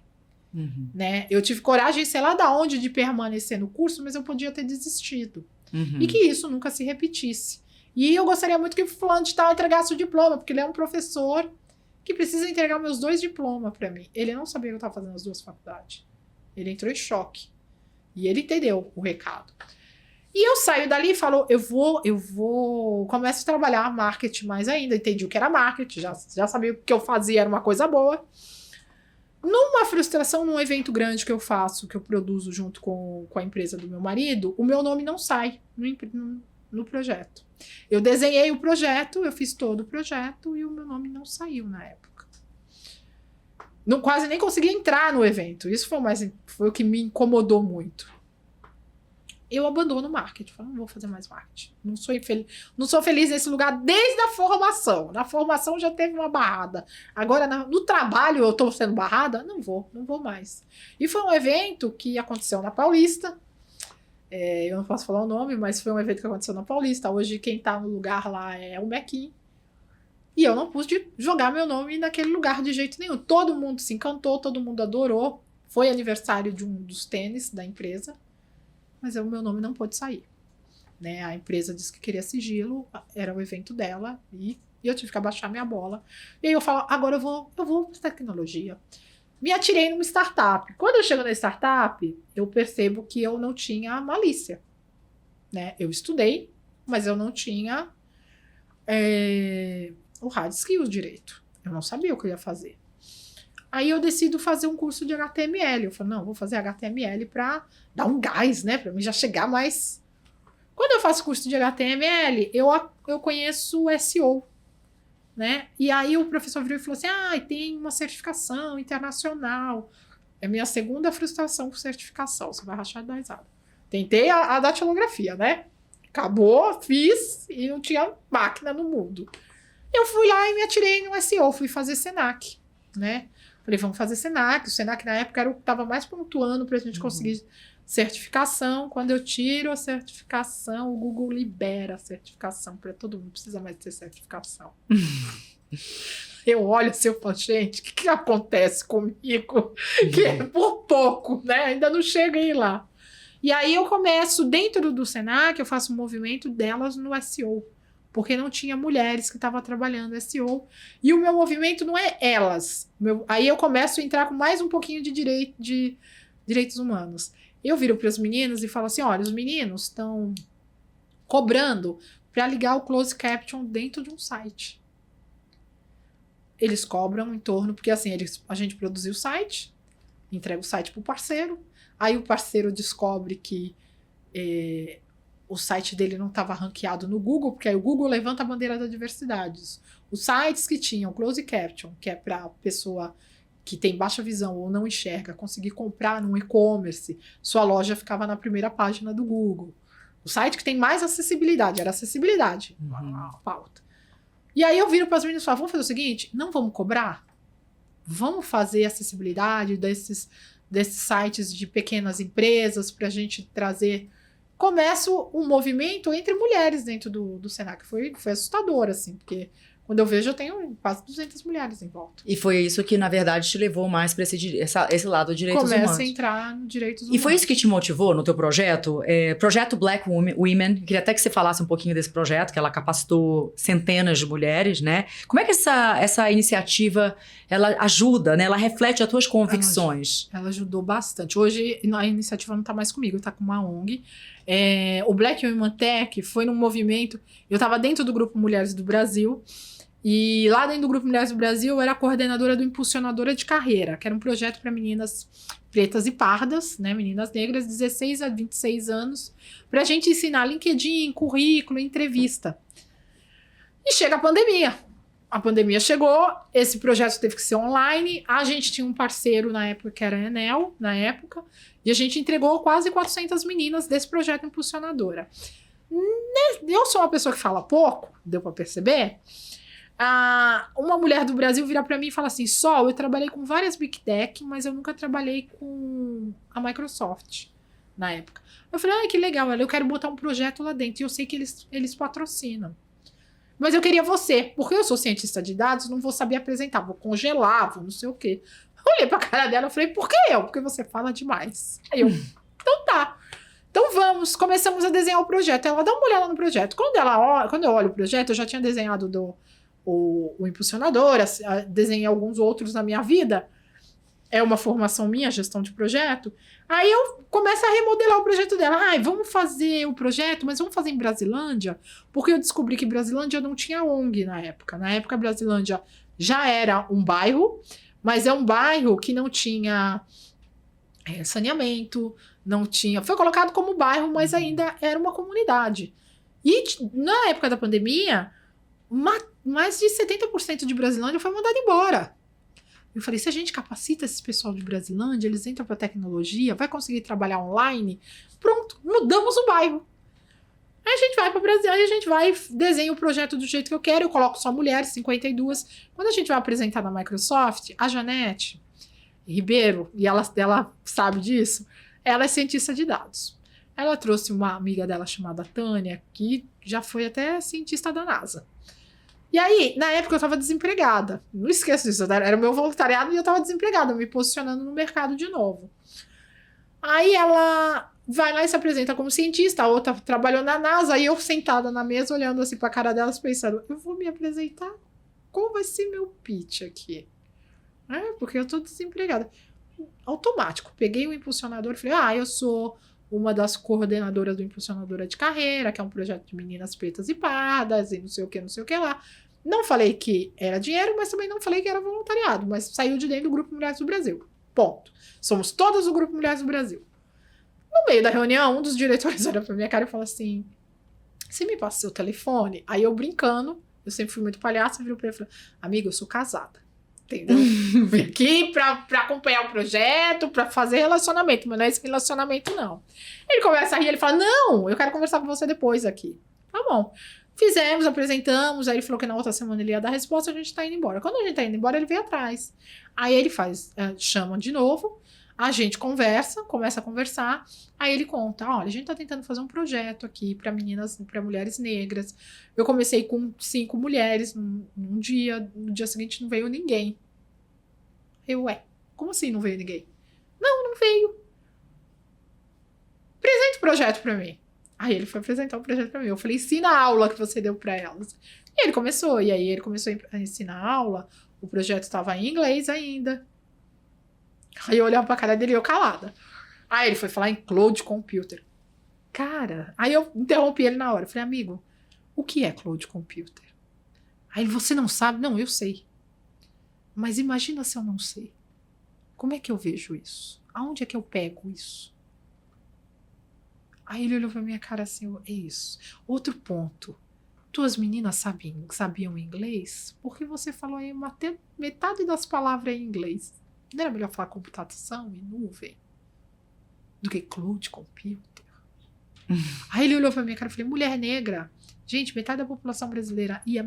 Né? Eu tive coragem, sei lá de onde, de permanecer no curso, mas eu podia ter desistido. E que isso nunca se repetisse. E eu gostaria muito que o fulano de tal entregasse o diploma, porque ele é um professor que precisa entregar meus 2 diplomas para mim. Ele não sabia que eu estava fazendo as 2 faculdades. Ele entrou em choque. E ele entendeu o recado. E eu saio dali e falo, começo a trabalhar marketing mais ainda. Entendi o que era marketing, já sabia que o que eu fazia era uma coisa boa. Numa frustração, num evento grande que eu faço, que eu produzo junto com a empresa do meu marido, o meu nome não sai no projeto. Eu desenhei o projeto, eu fiz todo o projeto e o meu nome não saiu na época. Quase nem consegui entrar no evento. Isso foi o que me incomodou muito. Eu abandono o marketing. Falo, não vou fazer mais marketing. Não sou feliz nesse lugar desde a formação. Na formação já teve uma barrada. Agora, no trabalho, eu estou sendo barrada? Não vou mais. E foi um evento que aconteceu na Paulista. Eu não posso falar o nome, mas foi um evento que aconteceu na Paulista. Hoje quem está no lugar lá é o Mequim. E eu não pude jogar meu nome naquele lugar de jeito nenhum. Todo mundo se encantou, todo mundo adorou. Foi aniversário de um dos tênis da empresa, mas o meu nome não pôde sair. Né? A empresa disse que queria sigilo, era o evento dela, e eu tive que abaixar minha bola. E aí eu falo, agora eu vou para tecnologia. Me atirei numa startup. Quando eu chego na startup, eu percebo que eu não tinha malícia. Né? Eu estudei, mas eu não tinha o hard skills direito. Eu não sabia o que eu ia fazer. Aí eu decido fazer um curso de HTML. Eu falo, não, vou fazer HTML para dar um gás, né? Para mim já chegar mais... Quando eu faço curso de HTML, eu conheço o SEO. Né? E aí o professor virou e falou assim, tem uma certificação internacional. É minha segunda frustração com certificação. Você vai rachar de dar risada. Tentei a datilografia, né? Acabou, fiz e não tinha máquina no mundo. Eu fui lá e me atirei no SEO, fui fazer Senac, né? Falei, vamos fazer Senac. O Senac na época era o que estava mais pontuando para a gente conseguir certificação. Quando eu tiro a certificação, o Google libera a certificação para todo mundo. Não precisa mais ter certificação. Eu olho assim, eu falo, gente, o que acontece comigo? Que é por pouco, né? Ainda não cheguei lá. E aí eu começo, dentro do Senac, eu faço um movimento delas no SEO. Porque não tinha mulheres que estavam trabalhando SEO. E o meu movimento não é elas. Aí eu começo a entrar com mais um pouquinho de direitos humanos. Eu viro para os meninos e falo assim, olha, os meninos estão cobrando para ligar o close caption dentro de um site. Eles cobram em torno, porque assim, a gente produziu o site, entrega o site para o parceiro, aí o parceiro descobre que o site dele não estava ranqueado no Google, porque aí o Google levanta a bandeira da diversidade. Os sites que tinham close caption, que é para a pessoa que tem baixa visão ou não enxerga, conseguir comprar num e-commerce, sua loja ficava na primeira página do Google. O site que tem mais acessibilidade, era acessibilidade, a pauta. E aí eu viro para as meninas e falo, vamos fazer o seguinte, não vamos cobrar? Vamos fazer acessibilidade desses sites de pequenas empresas para a gente trazer... Começo um movimento entre mulheres dentro do Senac. Foi assustador, assim, porque Quando eu vejo, eu tenho quase 200 mulheres em volta. E foi isso que, na verdade, te levou mais para esse lado de direitos humanos. Começa a entrar no direitos humanos. E foi isso que te motivou no teu projeto? Projeto Black Women. Eu queria até que você falasse um pouquinho desse projeto, que ela capacitou centenas de mulheres, né? Como é que essa iniciativa, ela ajuda, né? Ela reflete as tuas convicções? Ela ajudou bastante. Hoje, a iniciativa não está mais comigo, está com uma ONG. O Black Women Tech foi num movimento... Eu estava dentro do Grupo Mulheres do Brasil... E lá dentro do Grupo Mulheres do Brasil, eu era a coordenadora do Impulsionadora de Carreira, que era um projeto para meninas pretas e pardas, né, meninas negras, 16 a 26 anos, para a gente ensinar LinkedIn, currículo, entrevista. E chega a pandemia. A pandemia chegou, esse projeto teve que ser online, a gente tinha um parceiro na época, que era a Enel, e a gente entregou quase 400 meninas desse projeto Impulsionadora. Eu sou uma pessoa que fala pouco, deu para perceber. Uma mulher do Brasil vira para mim e fala assim: Sol, eu trabalhei com várias Big Tech, mas eu nunca trabalhei com a Microsoft na época. Eu falei, que legal, eu quero botar um projeto lá dentro, e eu sei que eles patrocinam. Mas eu queria você, porque eu sou cientista de dados, não vou saber apresentar, vou congelar, vou não sei o quê. Eu olhei pra cara dela e falei, por que eu? Porque você fala demais. Aí eu, então tá. Então vamos, começamos a desenhar o projeto. Ela dá uma olhada no projeto. Quando eu olho o projeto, eu já tinha desenhado o Impulsionador, desenhei alguns outros na minha vida, é uma formação minha, gestão de projeto. Aí eu começo a remodelar o projeto dela. Vamos fazer o projeto, mas vamos fazer em Brasilândia, porque eu descobri que Brasilândia não tinha ONG na época. Na época, Brasilândia já era um bairro, mas é um bairro que não tinha saneamento, não tinha... Foi colocado como bairro, mas ainda era uma comunidade. E na época da pandemia... mais de 70% de Brasilândia foi mandado embora. Eu falei, se a gente capacita esse pessoal de Brasilândia, eles entram para tecnologia, vai conseguir trabalhar online, pronto, mudamos o bairro. Aí a gente vai para Brasília, a gente vai, desenha o projeto do jeito que eu quero, eu coloco só mulheres, 52. Quando a gente vai apresentar na Microsoft, a Janete Ribeiro, e ela sabe disso, ela é cientista de dados. Ela trouxe uma amiga dela chamada Tânia, que já foi até cientista da NASA. E aí, na época, eu estava desempregada. Não esqueço disso, era o meu voluntariado e eu estava desempregada, me posicionando no mercado de novo. Aí ela vai lá e se apresenta como cientista, a outra trabalhou na NASA, aí eu sentada na mesa, olhando assim para a cara delas, pensando, eu vou me apresentar? Qual vai ser meu pitch aqui? Porque eu estou desempregada. Automático, peguei o Impulsionador e falei, eu sou uma das coordenadoras do Impulsionadora de Carreira, que é um projeto de meninas pretas e pardas, e não sei o que lá. Não falei que era dinheiro, mas também não falei que era voluntariado, mas saiu de dentro do Grupo Mulheres do Brasil. Ponto. Somos todas o Grupo Mulheres do Brasil. No meio da reunião, um dos diretores olha pra minha cara e fala assim, você me passa seu telefone? Aí eu brincando, eu sempre fui muito palhaça, virou pra ele e falei, amiga, eu sou casada. Entendeu? Vim aqui pra acompanhar o projeto, pra fazer relacionamento, mas não é esse relacionamento, não. Ele começa a rir, ele fala, não, eu quero conversar com você depois aqui. Tá bom. Fizemos, apresentamos, aí ele falou que na outra semana ele ia dar a resposta, a gente tá indo embora. Quando a gente tá indo embora, ele veio atrás. Aí ele chama de novo, a gente conversa, começa a conversar, aí ele conta, olha, a gente tá tentando fazer um projeto aqui pra mulheres negras. Eu comecei com 5 mulheres num dia, no dia seguinte não veio ninguém. Como assim não veio ninguém? Não veio. Apresenta o projeto pra mim. Aí ele foi apresentar o projeto pra mim. Eu falei, ensina a aula que você deu pra elas. E ele começou a ensinar a aula, o projeto estava em inglês ainda. Aí eu olhava pra cara dele e eu calada. Aí ele foi falar em cloud computer. Cara, aí eu interrompi ele na hora. Eu falei, amigo, o que é cloud computer? Aí você não sabe? Não, eu sei. Mas imagina se eu não sei. Como é que eu vejo isso? Aonde é que eu pego isso? Aí ele olhou pra minha cara assim, é isso. Outro ponto. Tuas meninas sabiam inglês? Porque você falou aí metade das palavras em inglês. Não era melhor falar computação e nuvem do que cloud computer? Aí ele olhou pra minha cara e falei, mulher negra, Gente, metade da população brasileira e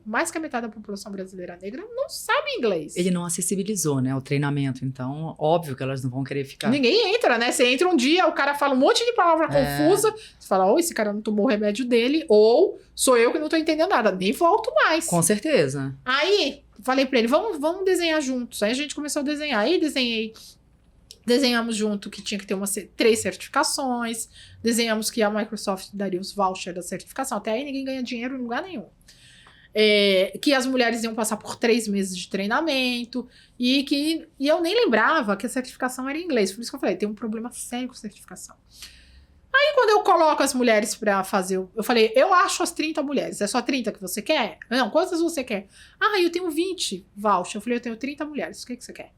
mais que a metade da população brasileira negra não sabe inglês. Ele não acessibilizou, né, o treinamento, então óbvio que elas não vão querer ficar. Ninguém entra, né? Você entra um dia, o cara fala um monte de palavra confusa, você fala, ou esse cara não tomou o remédio dele, ou sou eu que não tô entendendo nada, nem volto mais. Com certeza. Aí, falei pra ele, vamos desenhar juntos. Aí a gente começou a desenhar, aí desenhamos junto que tinha que ter 3 certificações, desenhamos que a Microsoft daria os vouchers da certificação, até aí ninguém ganha dinheiro em lugar nenhum. Que as mulheres iam passar por 3 meses de treinamento, e eu nem lembrava que a certificação era em inglês, por isso que eu falei, tem um problema sério com certificação. Aí quando eu coloco as mulheres pra fazer, eu falei, eu acho as 30 mulheres, é só 30 que você quer? Não, quantas você quer? Ah, eu tenho 20 vouchers, eu falei, eu tenho 30 mulheres, o que você quer?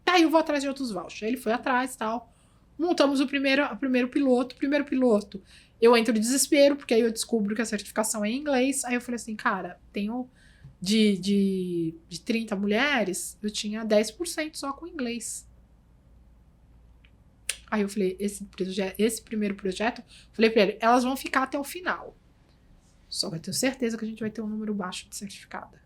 Tá, eu vou atrás de outros vouchers. Ele foi atrás e tal. Montamos o primeiro piloto. Primeiro piloto, eu entro em desespero, porque aí eu descubro que a certificação é em inglês. Aí eu falei assim, cara, tenho de 30 mulheres, eu tinha 10% só com inglês. Aí eu falei, esse primeiro projeto, falei pra ele, elas vão ficar até o final. Só que eu tenho certeza que a gente vai ter um número baixo de certificada.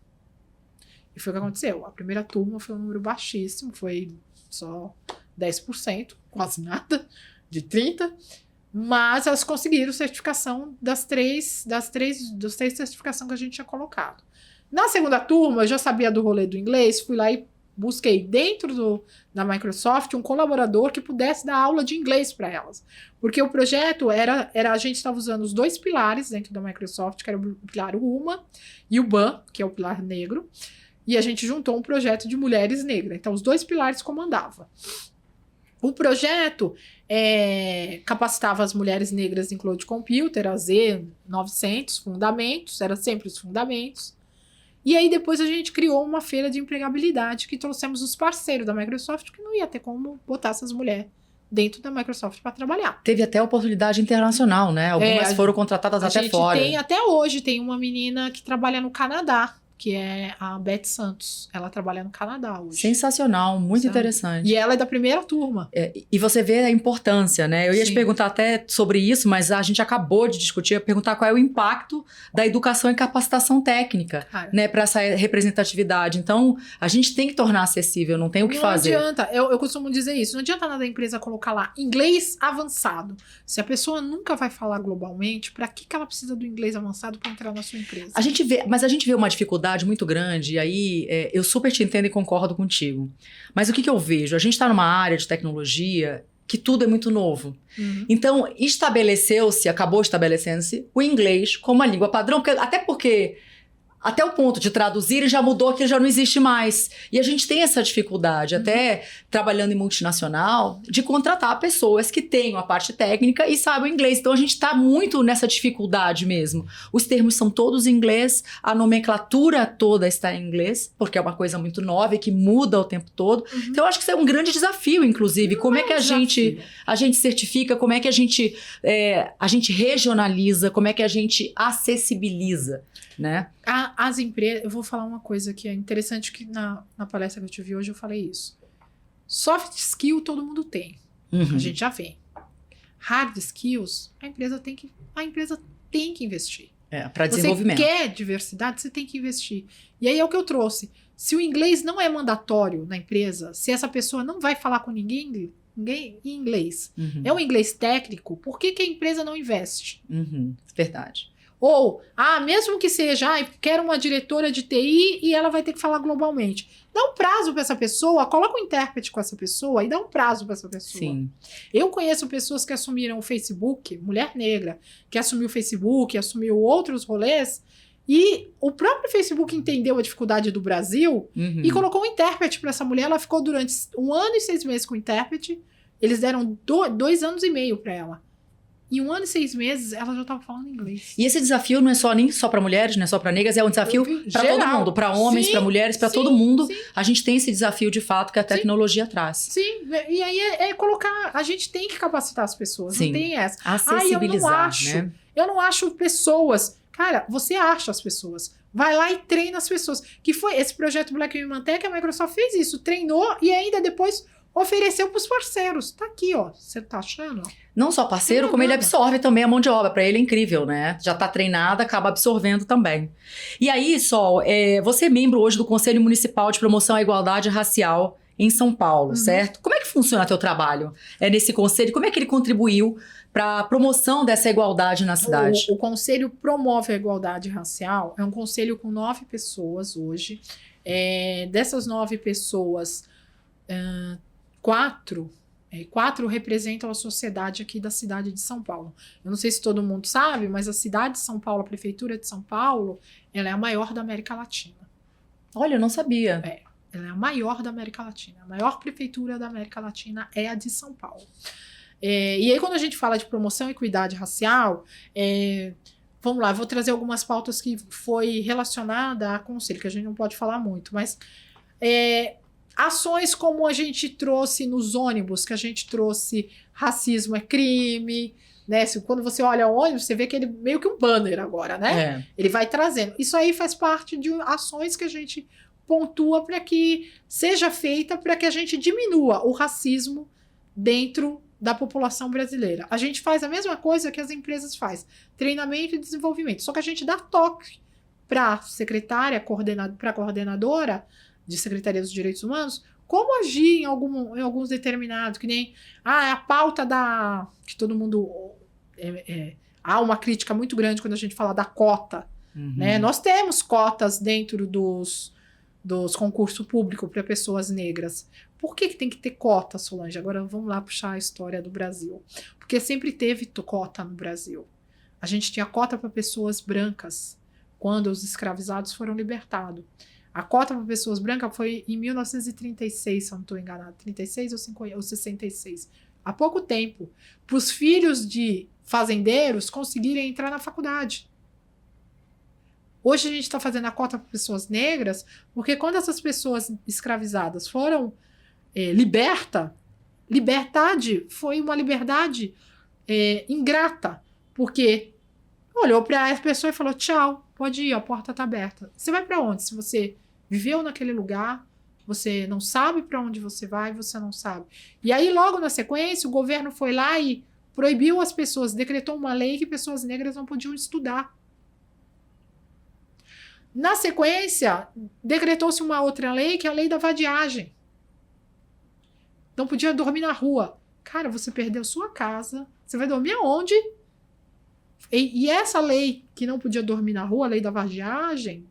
E foi o que aconteceu. A primeira turma foi um número baixíssimo, foi só 10%, quase nada, de 30%. Mas elas conseguiram certificação das três certificações que a gente tinha colocado. Na segunda turma, eu já sabia do rolê do inglês, fui lá e busquei dentro da Microsoft um colaborador que pudesse dar aula de inglês para elas. Porque o projeto era a gente estava usando os 2 pilares dentro da Microsoft, que era o pilar UMA e o BAN, que é o pilar negro. E a gente juntou um projeto de mulheres negras. Então, os 2 pilares comandavam. O projeto capacitava as mulheres negras em Cloud Computer, a Z900, fundamentos, era sempre os fundamentos. E aí, depois a gente criou uma feira de empregabilidade que trouxemos os parceiros da Microsoft, que não ia ter como botar essas mulheres dentro da Microsoft para trabalhar. Teve até oportunidade internacional, né? Algumas foram contratadas até fora. Até hoje tem uma menina que trabalha no Canadá, que é a Beth Santos. Ela trabalha no Canadá hoje. Sensacional, muito interessante. E ela é da primeira turma. E você vê a importância, né? Eu ia te perguntar até sobre isso, mas a gente acabou de discutir, eu ia perguntar qual é o impacto da educação e capacitação técnica, né? Para essa representatividade. Então, a gente tem que tornar acessível, não tem o que fazer. Não adianta, eu costumo dizer isso, não adianta nada a empresa colocar lá inglês avançado. Se a pessoa nunca vai falar globalmente, para que ela precisa do inglês avançado para entrar na sua empresa? A gente vê uma dificuldade muito grande, e aí eu super te entendo e concordo contigo. Mas o que eu vejo? A gente está numa área de tecnologia que tudo é muito novo. Então, acabou estabelecendo-se o inglês como a língua padrão, até porque até o ponto de traduzir já mudou, que já não existe mais. E a gente tem essa dificuldade, até trabalhando em multinacional, de contratar pessoas que tenham a parte técnica e saibam inglês. Então a gente está muito nessa dificuldade mesmo. Os termos são todos em inglês, a nomenclatura toda está em inglês, porque é uma coisa muito nova e que muda o tempo todo. Então eu acho que isso é um grande desafio, inclusive. Como é que a gente certifica, como é que a gente regionaliza, como é que a gente acessibiliza, né? As empresas, eu vou falar uma coisa que é interessante, que na palestra que eu tive hoje eu falei isso. Soft skill todo mundo tem, a gente já vê. Hard skills, a empresa tem que investir. Para desenvolvimento. Você quer diversidade, você tem que investir. E aí é o que eu trouxe. Se o inglês não é mandatório na empresa, se essa pessoa não vai falar com ninguém em inglês, é um inglês técnico, por que a empresa não investe? Verdade. Ou, mesmo que seja, quero uma diretora de TI e ela vai ter que falar globalmente. Dá um prazo para essa pessoa, coloca um intérprete com essa pessoa e dá um prazo para essa pessoa. Sim. Eu conheço pessoas que assumiram o Facebook, mulher negra, que assumiu o Facebook, assumiu outros rolês, e o próprio Facebook entendeu a dificuldade do Brasil e colocou um intérprete para essa mulher. Ela ficou durante 1 ano e 6 meses com o intérprete. Eles deram 2 anos e meio para ela. Em 1 ano e 6 meses, ela já estava falando inglês. E esse desafio não é nem só para mulheres, não é só para negras, é um desafio para todo mundo, para homens, para mulheres, para todo mundo. Sim. A gente tem esse desafio de fato que a tecnologia traz. Sim, e aí é colocar, a gente tem que capacitar as pessoas, não tem essa. Acessibilizar, eu não acho pessoas. Cara, você acha as pessoas. Vai lá e treina as pessoas. Que foi esse projeto Black Women Tech, a Microsoft fez isso, treinou e ainda depois ofereceu para os parceiros. Tá aqui, ó. Você tá achando? Não só parceiro, como ele absorve também a mão de obra. Para ele é incrível, né? Já tá treinada, acaba absorvendo também. E aí, Sol, você é membro hoje do Conselho Municipal de Promoção à Igualdade Racial em São Paulo, certo? Como é que funciona teu trabalho nesse conselho? Como é que ele contribuiu para a promoção dessa igualdade na cidade? O conselho promove a igualdade racial. É um conselho com 9 pessoas hoje. Dessas 9 pessoas, 4 representam a sociedade aqui da cidade de São Paulo. Eu não sei se todo mundo sabe, mas a cidade de São Paulo, a prefeitura de São Paulo, ela é a maior da América Latina. Olha, eu não sabia. Ela é a maior da América Latina. A maior prefeitura da América Latina é a de São Paulo. E aí, quando a gente fala de promoção e equidade racial, vamos lá, vou trazer algumas pautas que foi relacionada a conselho, que a gente não pode falar muito, mas ações como a gente trouxe nos ônibus, que a gente trouxe racismo é crime, né? Quando você olha o ônibus, você vê que ele meio que um banner agora, né? Ele vai trazendo. Isso aí faz parte de ações que a gente pontua para que seja feita para que a gente diminua o racismo dentro da população brasileira. A gente faz a mesma coisa que as empresas fazem, treinamento e desenvolvimento, só que a gente dá toque para a secretária, para a coordenadora de Secretaria dos Direitos Humanos, como agir em alguns determinados, que nem a pauta que todo mundo... há uma crítica muito grande quando a gente fala da cota. Né? Nós temos cotas dentro dos concursos públicos para pessoas negras. Por que tem que ter cota, Solange? Agora vamos lá puxar a história do Brasil. Porque sempre teve cota no Brasil. A gente tinha cota para pessoas brancas quando os escravizados foram libertados. A cota para pessoas brancas foi em 1936, se eu não estou enganado. 36 ou 66. Há pouco tempo. Para os filhos de fazendeiros conseguirem entrar na faculdade. Hoje a gente está fazendo a cota para pessoas negras, porque quando essas pessoas escravizadas foram liberdade foi uma liberdade ingrata, porque olhou para a pessoa e falou: tchau, pode ir, a porta está aberta. Você vai para onde? Se você viveu naquele lugar, você não sabe para onde você vai, você não sabe. E aí, logo na sequência, o governo foi lá e proibiu as pessoas, decretou uma lei que pessoas negras não podiam estudar. Na sequência, decretou-se uma outra lei, que é a lei da vadiagem. Não podia dormir na rua. Cara, você perdeu sua casa, você vai dormir aonde? E essa lei que não podia dormir na rua, a lei da vadiagem,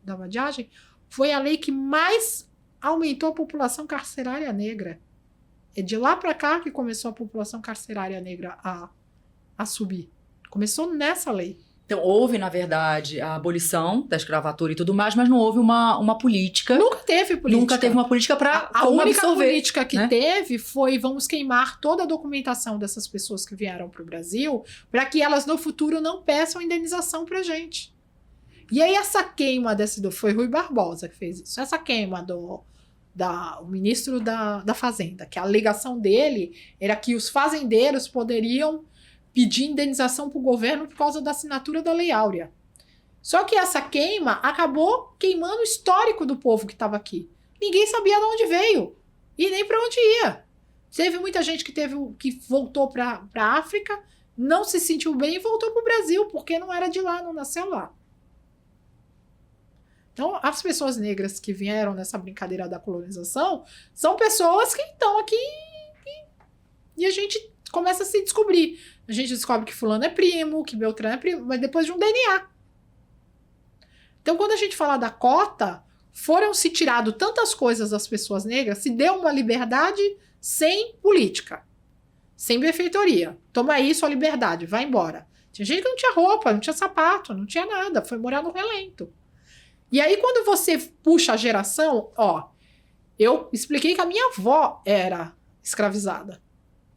foi a lei que mais aumentou a população carcerária negra. É de lá para cá que começou a população carcerária negra a subir. Começou nessa lei. Então, houve, na verdade, a abolição da escravatura e tudo mais, mas não houve uma política. Nunca teve política. Nunca teve uma política para a única absorver, política que teve foi: vamos queimar toda a documentação dessas pessoas que vieram para o Brasil, para que elas no futuro não peçam indenização para a gente. E aí essa queima foi Rui Barbosa que fez isso. Essa queima o ministro da Fazenda, que a alegação dele era que os fazendeiros poderiam pedir indenização para o governo por causa da assinatura da Lei Áurea. Só que essa queima acabou queimando o histórico do povo que estava aqui. Ninguém sabia de onde veio e nem para onde ia. Teve muita gente que voltou para a África, não se sentiu bem e voltou para o Brasil, porque não era de lá, não nasceu lá. Então, as pessoas negras que vieram nessa brincadeira da colonização são pessoas que estão aqui e a gente começa a se descobrir. A gente descobre que fulano é primo, que Beltrano é primo, mas depois de um DNA. Então, quando a gente fala da cota, foram se tirado tantas coisas das pessoas negras, se deu uma liberdade sem política, sem benfeitoria. Toma aí sua liberdade, vai embora. Tinha gente que não tinha roupa, não tinha sapato, não tinha nada, foi morar no relento. E aí, quando você puxa a geração, eu expliquei que a minha avó era escravizada.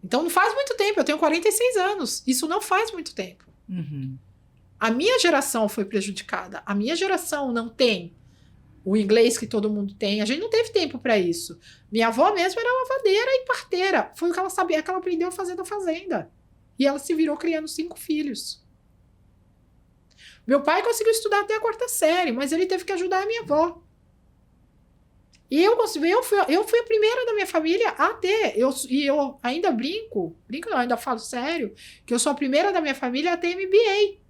Então, não faz muito tempo, eu tenho 46 anos. Isso não faz muito tempo. A minha geração foi prejudicada. A minha geração não tem o inglês que todo mundo tem. A gente não teve tempo para isso. Minha avó mesmo era lavadeira e parteira. Foi o que ela sabia, que ela aprendeu a fazer na fazenda. E ela se virou criando 5 filhos. Meu pai conseguiu estudar até a 4ª série, mas ele teve que ajudar a minha avó. E eu fui a primeira da minha família a ter. E eu ainda brinco não, ainda falo sério, que eu sou a primeira da minha família a ter MBA.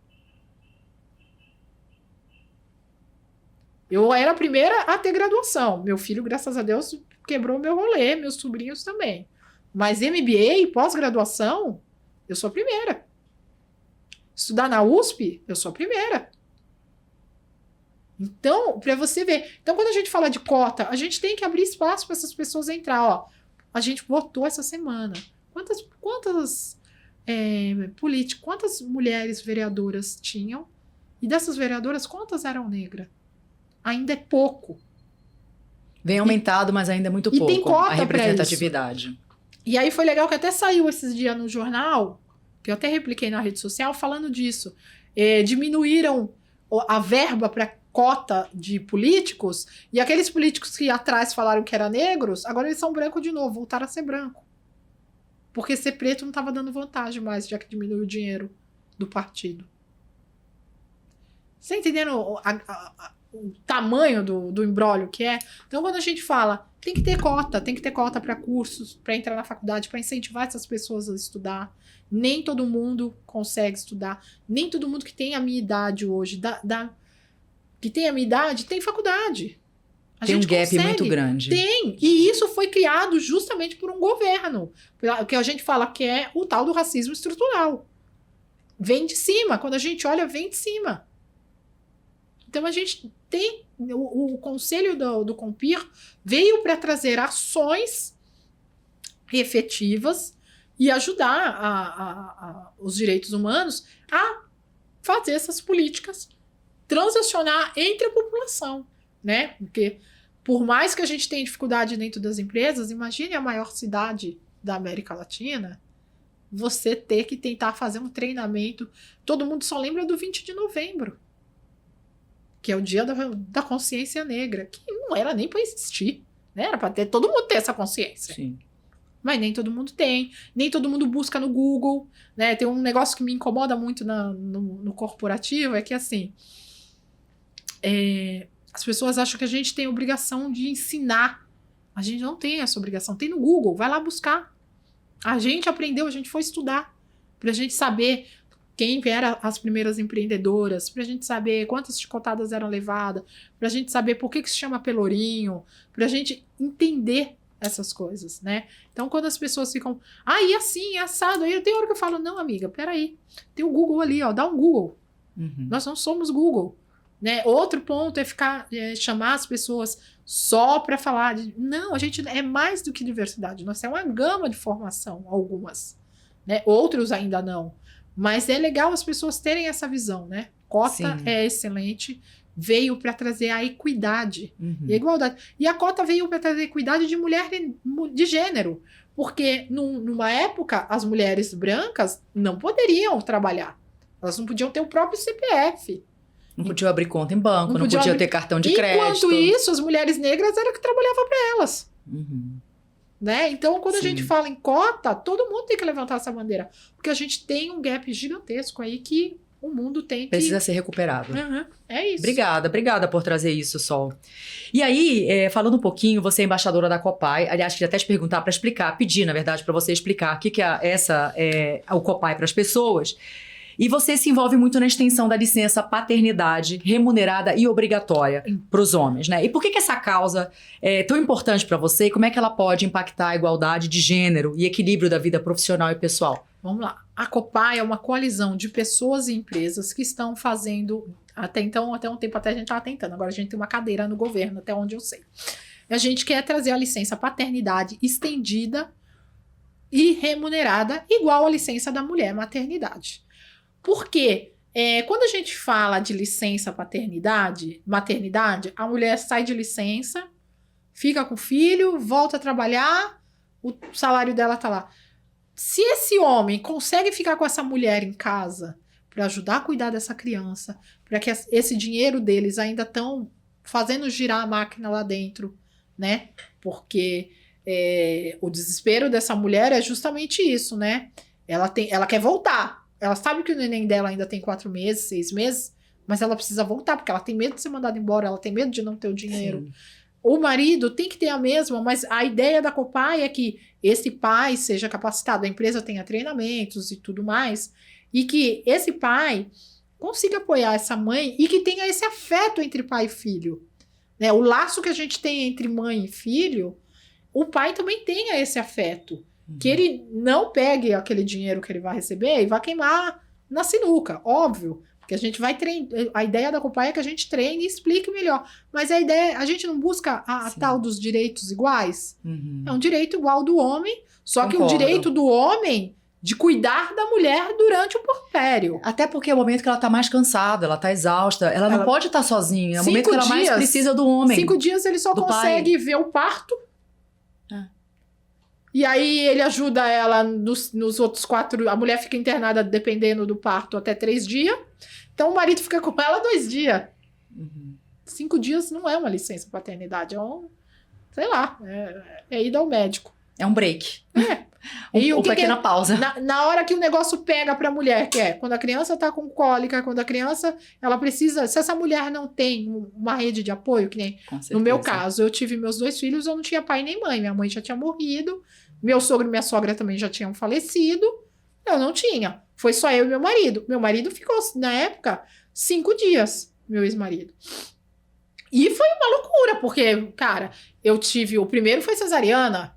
Eu era a primeira a ter graduação. Meu filho, graças a Deus, quebrou meu rolê, meus sobrinhos também. Mas MBA, pós-graduação, eu sou a primeira. Estudar na USP, eu sou a primeira. Então, para você ver. Então, quando a gente fala de cota, a gente tem que abrir espaço para essas pessoas entrar. Ó, a gente votou essa semana. Quantas políticas, quantas mulheres vereadoras tinham? E dessas vereadoras, quantas eram negras? Ainda é pouco. Vem aumentado, mas ainda é muito pouco. Tem cota a representatividade. E aí foi legal que até saiu esses dias no jornal, que eu até repliquei na rede social, falando disso. Diminuíram a verba para cota de políticos, e aqueles políticos que atrás falaram que eram negros, agora eles são brancos de novo, voltaram a ser branco. Porque ser preto não estava dando vantagem mais, já que diminuiu o dinheiro do partido. Você entendendo o tamanho do imbróglio que é? Então, quando a gente fala, tem que ter cota para cursos, para entrar na faculdade, para incentivar essas pessoas a estudar. Nem todo mundo consegue estudar, nem todo mundo que tem a minha idade hoje, que tem a minha idade, tem faculdade. Tem um gap muito grande. Tem. E isso foi criado justamente por um governo. Que a gente fala que é o tal do racismo estrutural. Vem de cima. Quando a gente olha, vem de cima. Então, a gente tem... O conselho do Compir veio para trazer ações efetivas e ajudar os direitos humanos a fazer essas políticas transacionar entre a população, né? Porque por mais que a gente tenha dificuldade dentro das empresas, imagine a maior cidade da América Latina, você ter que tentar fazer um treinamento. Todo mundo só lembra do 20 de novembro, que é o dia da consciência negra, que não era nem para existir, né? Era para todo mundo ter essa consciência. Sim. Mas nem todo mundo tem, nem todo mundo busca no Google, né? Tem um negócio que me incomoda muito no corporativo, é que assim... as pessoas acham que a gente tem a obrigação de ensinar. A gente não tem essa obrigação. Tem no Google, vai lá buscar. A gente aprendeu, a gente foi estudar. Pra gente saber quem eram as primeiras empreendedoras, pra gente saber quantas chicotadas eram levadas, pra gente saber por que se chama pelourinho, pra gente entender essas coisas, né? Então, quando as pessoas ficam, e assim, é assado, aí tem hora que eu falo, não, amiga, peraí, tem o Google ali, ó, dá um Google. Uhum. Nós não somos Google. Né? Outro ponto é chamar as pessoas só para falar não, a gente é mais do que diversidade, nós temos uma gama de formação, algumas, né? Outros ainda não, mas é legal as pessoas terem essa visão, né? Cota Sim. é excelente, veio para trazer a equidade e a igualdade, e a cota veio para trazer a equidade de mulher de gênero, porque numa época as mulheres brancas não poderiam trabalhar, elas não podiam ter o próprio CPF. Não podia abrir conta em banco, não podia ter cartão de crédito. Enquanto isso, as mulheres negras eram que trabalhavam para elas. Uhum. Né? Então, quando a Sim. gente fala em cota, todo mundo tem que levantar essa bandeira. Porque a gente tem um gap gigantesco aí que o mundo tem que... Precisa ser recuperado. Uhum, é isso. Obrigada por trazer isso, Sol. E aí, falando um pouquinho, você é embaixadora da Copai. Aliás, queria até te perguntar para explicar, pedir, na verdade, para você explicar o que é o Copai para as pessoas. E você se envolve muito na extensão da licença paternidade remunerada e obrigatória para os homens, né? E por que essa causa é tão importante para você e como é que ela pode impactar a igualdade de gênero e equilíbrio da vida profissional e pessoal? Vamos lá. A Copai é uma coalizão de pessoas e empresas que estão fazendo... Até um tempo até a gente estava tentando. Agora a gente tem uma cadeira no governo, até onde eu sei. A gente quer trazer a licença paternidade estendida e remunerada igual a licença da mulher maternidade. Porque quando a gente fala de licença maternidade, a mulher sai de licença, fica com o filho, volta a trabalhar, o salário dela tá lá. Se esse homem consegue ficar com essa mulher em casa para ajudar a cuidar dessa criança, para que esse dinheiro deles ainda estão fazendo girar a máquina lá dentro, né? Porque o desespero dessa mulher é justamente isso, né? Ela quer voltar. Ela sabe que o neném dela ainda tem 4 meses, 6 meses, mas ela precisa voltar, porque ela tem medo de ser mandada embora, ela tem medo de não ter o dinheiro. O marido tem que ter a mesma, mas a ideia da Copai é que esse pai seja capacitado, a empresa tenha treinamentos e tudo mais, e que esse pai consiga apoiar essa mãe e que tenha esse afeto entre pai e filho. Né? O laço que a gente tem entre mãe e filho, o pai também tenha esse afeto. Que ele não pegue aquele dinheiro que ele vai receber e vá queimar na sinuca, óbvio. Porque a gente vai treinar. A ideia da Copai é que a gente treine e explique melhor. Mas a gente não busca a tal dos direitos iguais. É um direito igual do homem, só que o direito do homem de cuidar da mulher durante o puerpério. Até porque é o momento que ela tá mais cansada, ela tá exausta, ela não pode estar sozinha. É o momento que ela mais precisa do homem. 5 dias ele só consegue ver o parto. E aí ele ajuda ela nos outros 4... A mulher fica internada, dependendo do parto, até 3 dias. Então o marido fica com ela 2 dias. 5 dias não é uma licença paternidade, é um... Sei lá, é ida ao médico. É um break. Uma pequena pausa. Na hora que o negócio pega pra mulher, que é quando a criança tá com cólica, quando a criança, ela precisa... Se essa mulher não tem uma rede de apoio, que nem no meu caso, eu tive meus 2 filhos, eu não tinha pai nem mãe. Minha mãe já tinha morrido, meu sogro e minha sogra também já tinham falecido. Eu não tinha. Foi só eu e meu marido. Meu marido ficou, na época, 5 dias, meu ex-marido. E foi uma loucura, porque, cara, eu tive... O primeiro foi cesariana.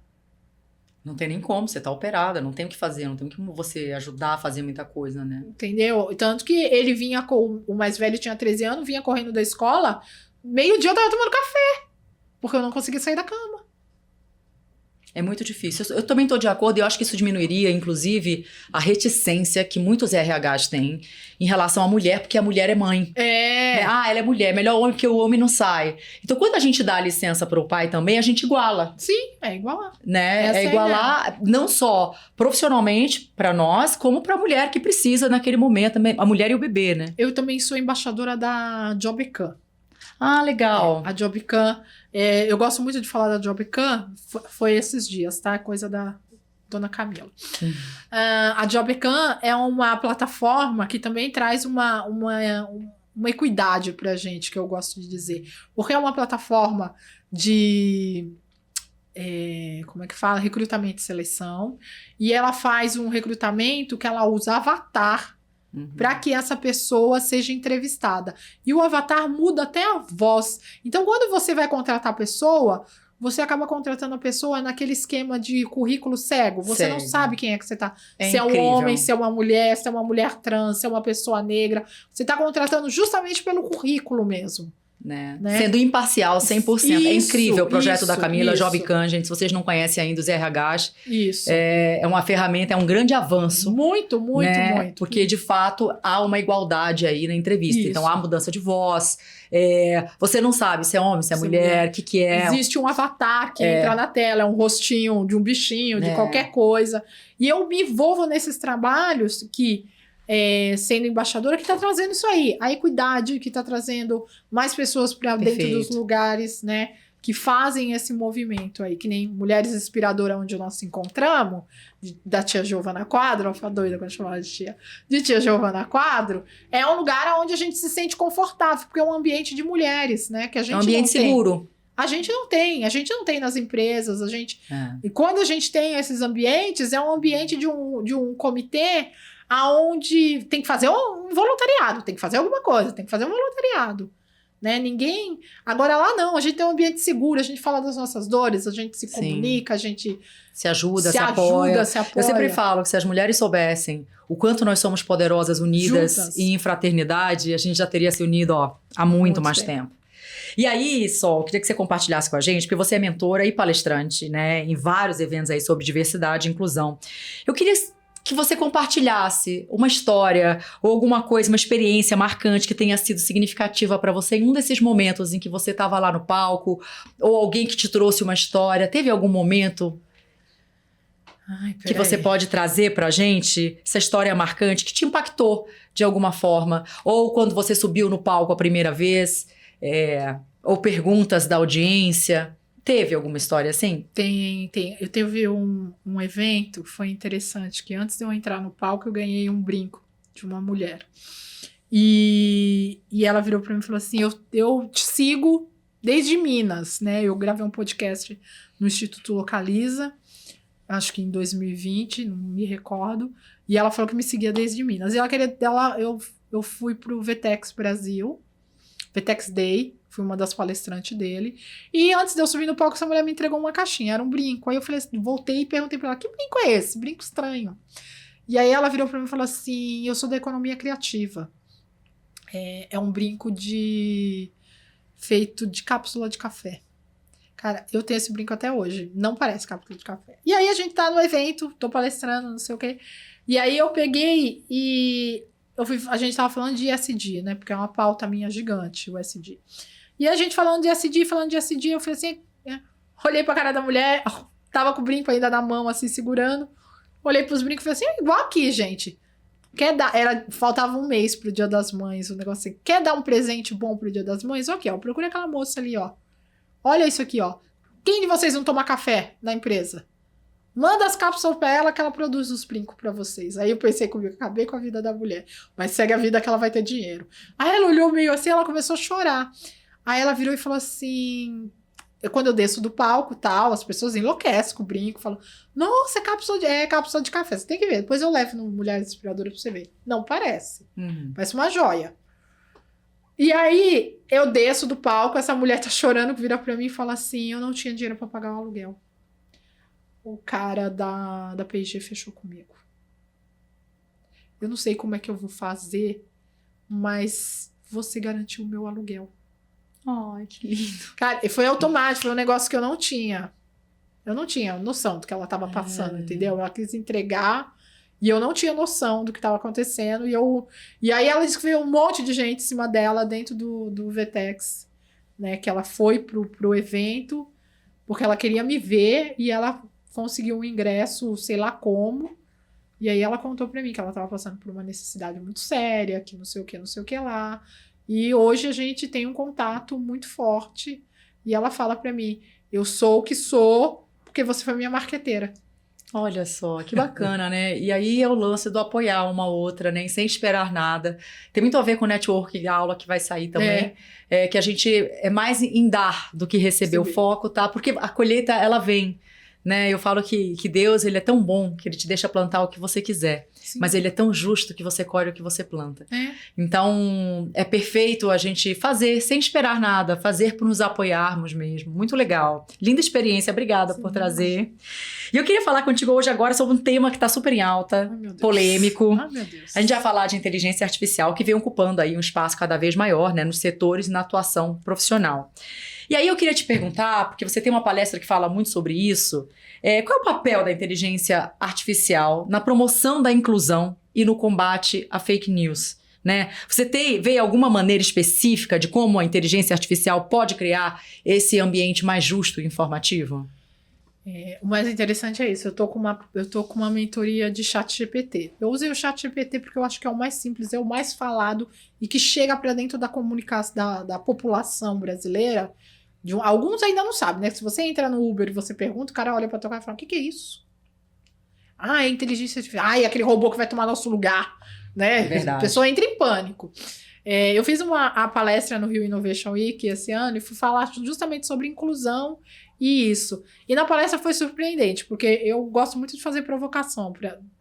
Não tem nem como, você tá operada, não tem o que fazer, não tem como você ajudar a fazer muita coisa, né? Entendeu? Tanto que ele vinha com... O mais velho tinha 13 anos, vinha correndo da escola, meio-dia eu tava tomando café, porque eu não conseguia sair da cama. É muito difícil. Eu também estou de acordo e eu acho que isso diminuiria, inclusive, a reticência que muitos RHs têm em relação à mulher, porque a mulher é mãe. Ela é mulher, melhor homem porque o homem não sai. Então, quando a gente dá a licença para o pai também, a gente iguala. Sim, é igualar. Né? É igualar não só profissionalmente para nós, como para a mulher que precisa naquele momento, a mulher e o bebê, né? Eu também sou embaixadora da Jobcam. Ah, legal. A Jobcam, eu gosto muito de falar da Jobcam, foi esses dias, tá? Coisa da dona Camila. A Jobcam é uma plataforma que também traz uma equidade pra gente, que eu gosto de dizer. Porque é uma plataforma de... como é que fala? Recrutamento e seleção. E ela faz um recrutamento que ela usa avatar para que essa pessoa seja entrevistada. E o avatar muda até a voz. Então, quando você vai contratar a pessoa, você acaba contratando a pessoa naquele esquema de currículo cego. Você não sabe quem é que você está. Se é um homem, se é uma mulher, se é uma mulher trans, se é uma pessoa negra. Você está contratando justamente pelo currículo mesmo. Né? Sendo imparcial 100%. Isso, é incrível o projeto da Camila, Jobcam, gente. Se vocês não conhecem ainda os RHs, é uma ferramenta, é um grande avanço. Muito. Porque, de fato, há uma igualdade aí na entrevista. Isso. Então, há mudança de voz. Você não sabe se é homem, se é mulher, o que é. Existe um avatar que entra na tela, é um rostinho de um bichinho, de qualquer coisa. E eu me envolvo nesses trabalhos que... sendo embaixadora, que está trazendo isso aí, a equidade, que está trazendo mais pessoas para dentro dos lugares, né, que fazem esse movimento aí, que nem Mulheres Inspiradoras, onde nós nos encontramos, da tia Giovana Quadro, eu falo doida quando eu chamava de tia Giovana Quadro, é um lugar onde a gente se sente confortável, porque é um ambiente de mulheres, né, que a gente é um ambiente seguro. A gente não tem nas empresas, e quando a gente tem esses ambientes, é um ambiente de um comitê aonde tem que fazer um voluntariado, tem que fazer alguma coisa, tem que fazer um voluntariado, né? Ninguém... Agora lá não, a gente tem um ambiente seguro, a gente fala das nossas dores, a gente se comunica, a gente... Se ajuda, se apoia. Eu sempre falo que se as mulheres soubessem o quanto nós somos poderosas, unidas juntas e em fraternidade, a gente já teria se unido há muito mais tempo. E aí, Sol, eu queria que você compartilhasse com a gente, porque você é mentora e palestrante, né, em vários eventos aí sobre diversidade e inclusão. Eu queria que você compartilhasse uma história ou alguma coisa, uma experiência marcante que tenha sido significativa para você em um desses momentos em que você estava lá no palco, ou alguém que te trouxe uma história. Teve algum momento que você pode trazer pra gente, essa história marcante que te impactou de alguma forma? Ou quando você subiu no palco a primeira vez, ou perguntas da audiência... Teve alguma história assim? Tem. Eu teve um evento que foi interessante, que antes de eu entrar no palco, eu ganhei um brinco de uma mulher. E ela virou para mim e falou assim, eu te sigo desde Minas, né? Eu gravei um podcast no Instituto Localiza, acho que em 2020, não me recordo. E ela falou que me seguia desde Minas. E eu fui pro VTEX Brasil, VTEX Day, fui uma das palestrantes dele. E antes de eu subir no palco, essa mulher me entregou uma caixinha, era um brinco. Aí eu falei assim, voltei e perguntei pra ela, que brinco é esse? Brinco estranho. E aí ela virou pra mim e falou assim, eu sou da economia criativa. É um brinco feito de cápsula de café. Cara, eu tenho esse brinco até hoje. Não parece cápsula de café. E aí a gente tá no evento, tô palestrando, não sei o quê. E aí eu peguei e a gente tava falando de ESG, né? Porque é uma pauta minha gigante, o ESG. E a gente falando de ESG, eu falei assim, olhei pra cara da mulher, tava com o brinco ainda na mão, assim, segurando. Olhei pros brincos e falei assim, igual aqui, gente. Quer dar... faltava um mês pro Dia das Mães, o negócio assim. Quer dar um presente bom pro Dia das Mães? Ok, ó, procura aquela moça ali, ó. Olha isso aqui, ó. Quem de vocês não toma café na empresa? Manda as cápsulas pra ela que ela produz os brincos pra vocês. Aí eu pensei comigo, acabei com a vida da mulher. Mas segue a vida que ela vai ter dinheiro. Aí ela olhou meio assim, ela começou a chorar. Aí ela virou e falou assim... Quando eu desço do palco, tal, as pessoas enlouquecem com o brinco, falam, nossa, é cápsula de café, você tem que ver. Depois eu levo no Mulheres Inspiradoras pra você ver. Não parece. Parece uma joia. E aí, eu desço do palco, essa mulher tá chorando, vira pra mim e fala assim, eu não tinha dinheiro pra pagar o aluguel. O cara da P&G fechou comigo. Eu não sei como é que eu vou fazer, mas você garantiu o meu aluguel. Ai, que lindo. Cara, foi automático, foi um negócio que eu não tinha. Eu não tinha noção do que ela tava passando, entendeu? Ela quis entregar e eu não tinha noção do que tava acontecendo. E aí ela disse que veio um monte de gente em cima dela dentro do VTEX, né? Que ela foi pro evento porque ela queria me ver e ela conseguiu um ingresso, sei lá como. E aí ela contou pra mim que ela tava passando por uma necessidade muito séria, que não sei o que lá. E hoje a gente tem um contato muito forte. E ela fala pra mim, eu sou o que sou porque você foi minha marqueteira. Olha só, que bacana, né? E aí é o lance do apoiar uma outra, né? Sem esperar nada. Tem muito a ver com o networking, a aula que vai sair também. Que a gente é mais em dar do que receber o foco, tá? Porque a colheita, ela vem, né? Eu falo que Deus, ele é tão bom que ele te deixa plantar o que você quiser. Sim. Mas ele é tão justo que você colhe o que você planta. Então, é perfeito a gente fazer sem esperar nada, fazer por nos apoiarmos mesmo. Muito legal. Linda experiência, obrigada por trazer. E eu queria falar contigo hoje agora sobre um tema que está super em alta, polêmico. Meu Deus. A gente vai falar de inteligência artificial, que vem ocupando aí um espaço cada vez maior, né, nos setores e na atuação profissional. E aí eu queria te perguntar, porque você tem uma palestra que fala muito sobre isso, qual é o papel da inteligência artificial na promoção da inclusão e no combate à fake news? Né? Você vê alguma maneira específica de como a inteligência artificial pode criar esse ambiente mais justo e informativo? O mais interessante é isso, eu tô com uma mentoria de ChatGPT. Eu usei o ChatGPT porque eu acho que é o mais simples, é o mais falado e que chega para dentro da comunicação da população brasileira. Alguns ainda não sabem, né? Se você entra no Uber e você pergunta, o cara olha pra tua cara e fala, o que é isso? É inteligência artificial. É aquele robô que vai tomar nosso lugar, né? Verdade. A pessoa entra em pânico. Eu fiz a palestra no Rio Innovation Week esse ano e fui falar justamente sobre inclusão e isso. E na palestra foi surpreendente, porque eu gosto muito de fazer provocação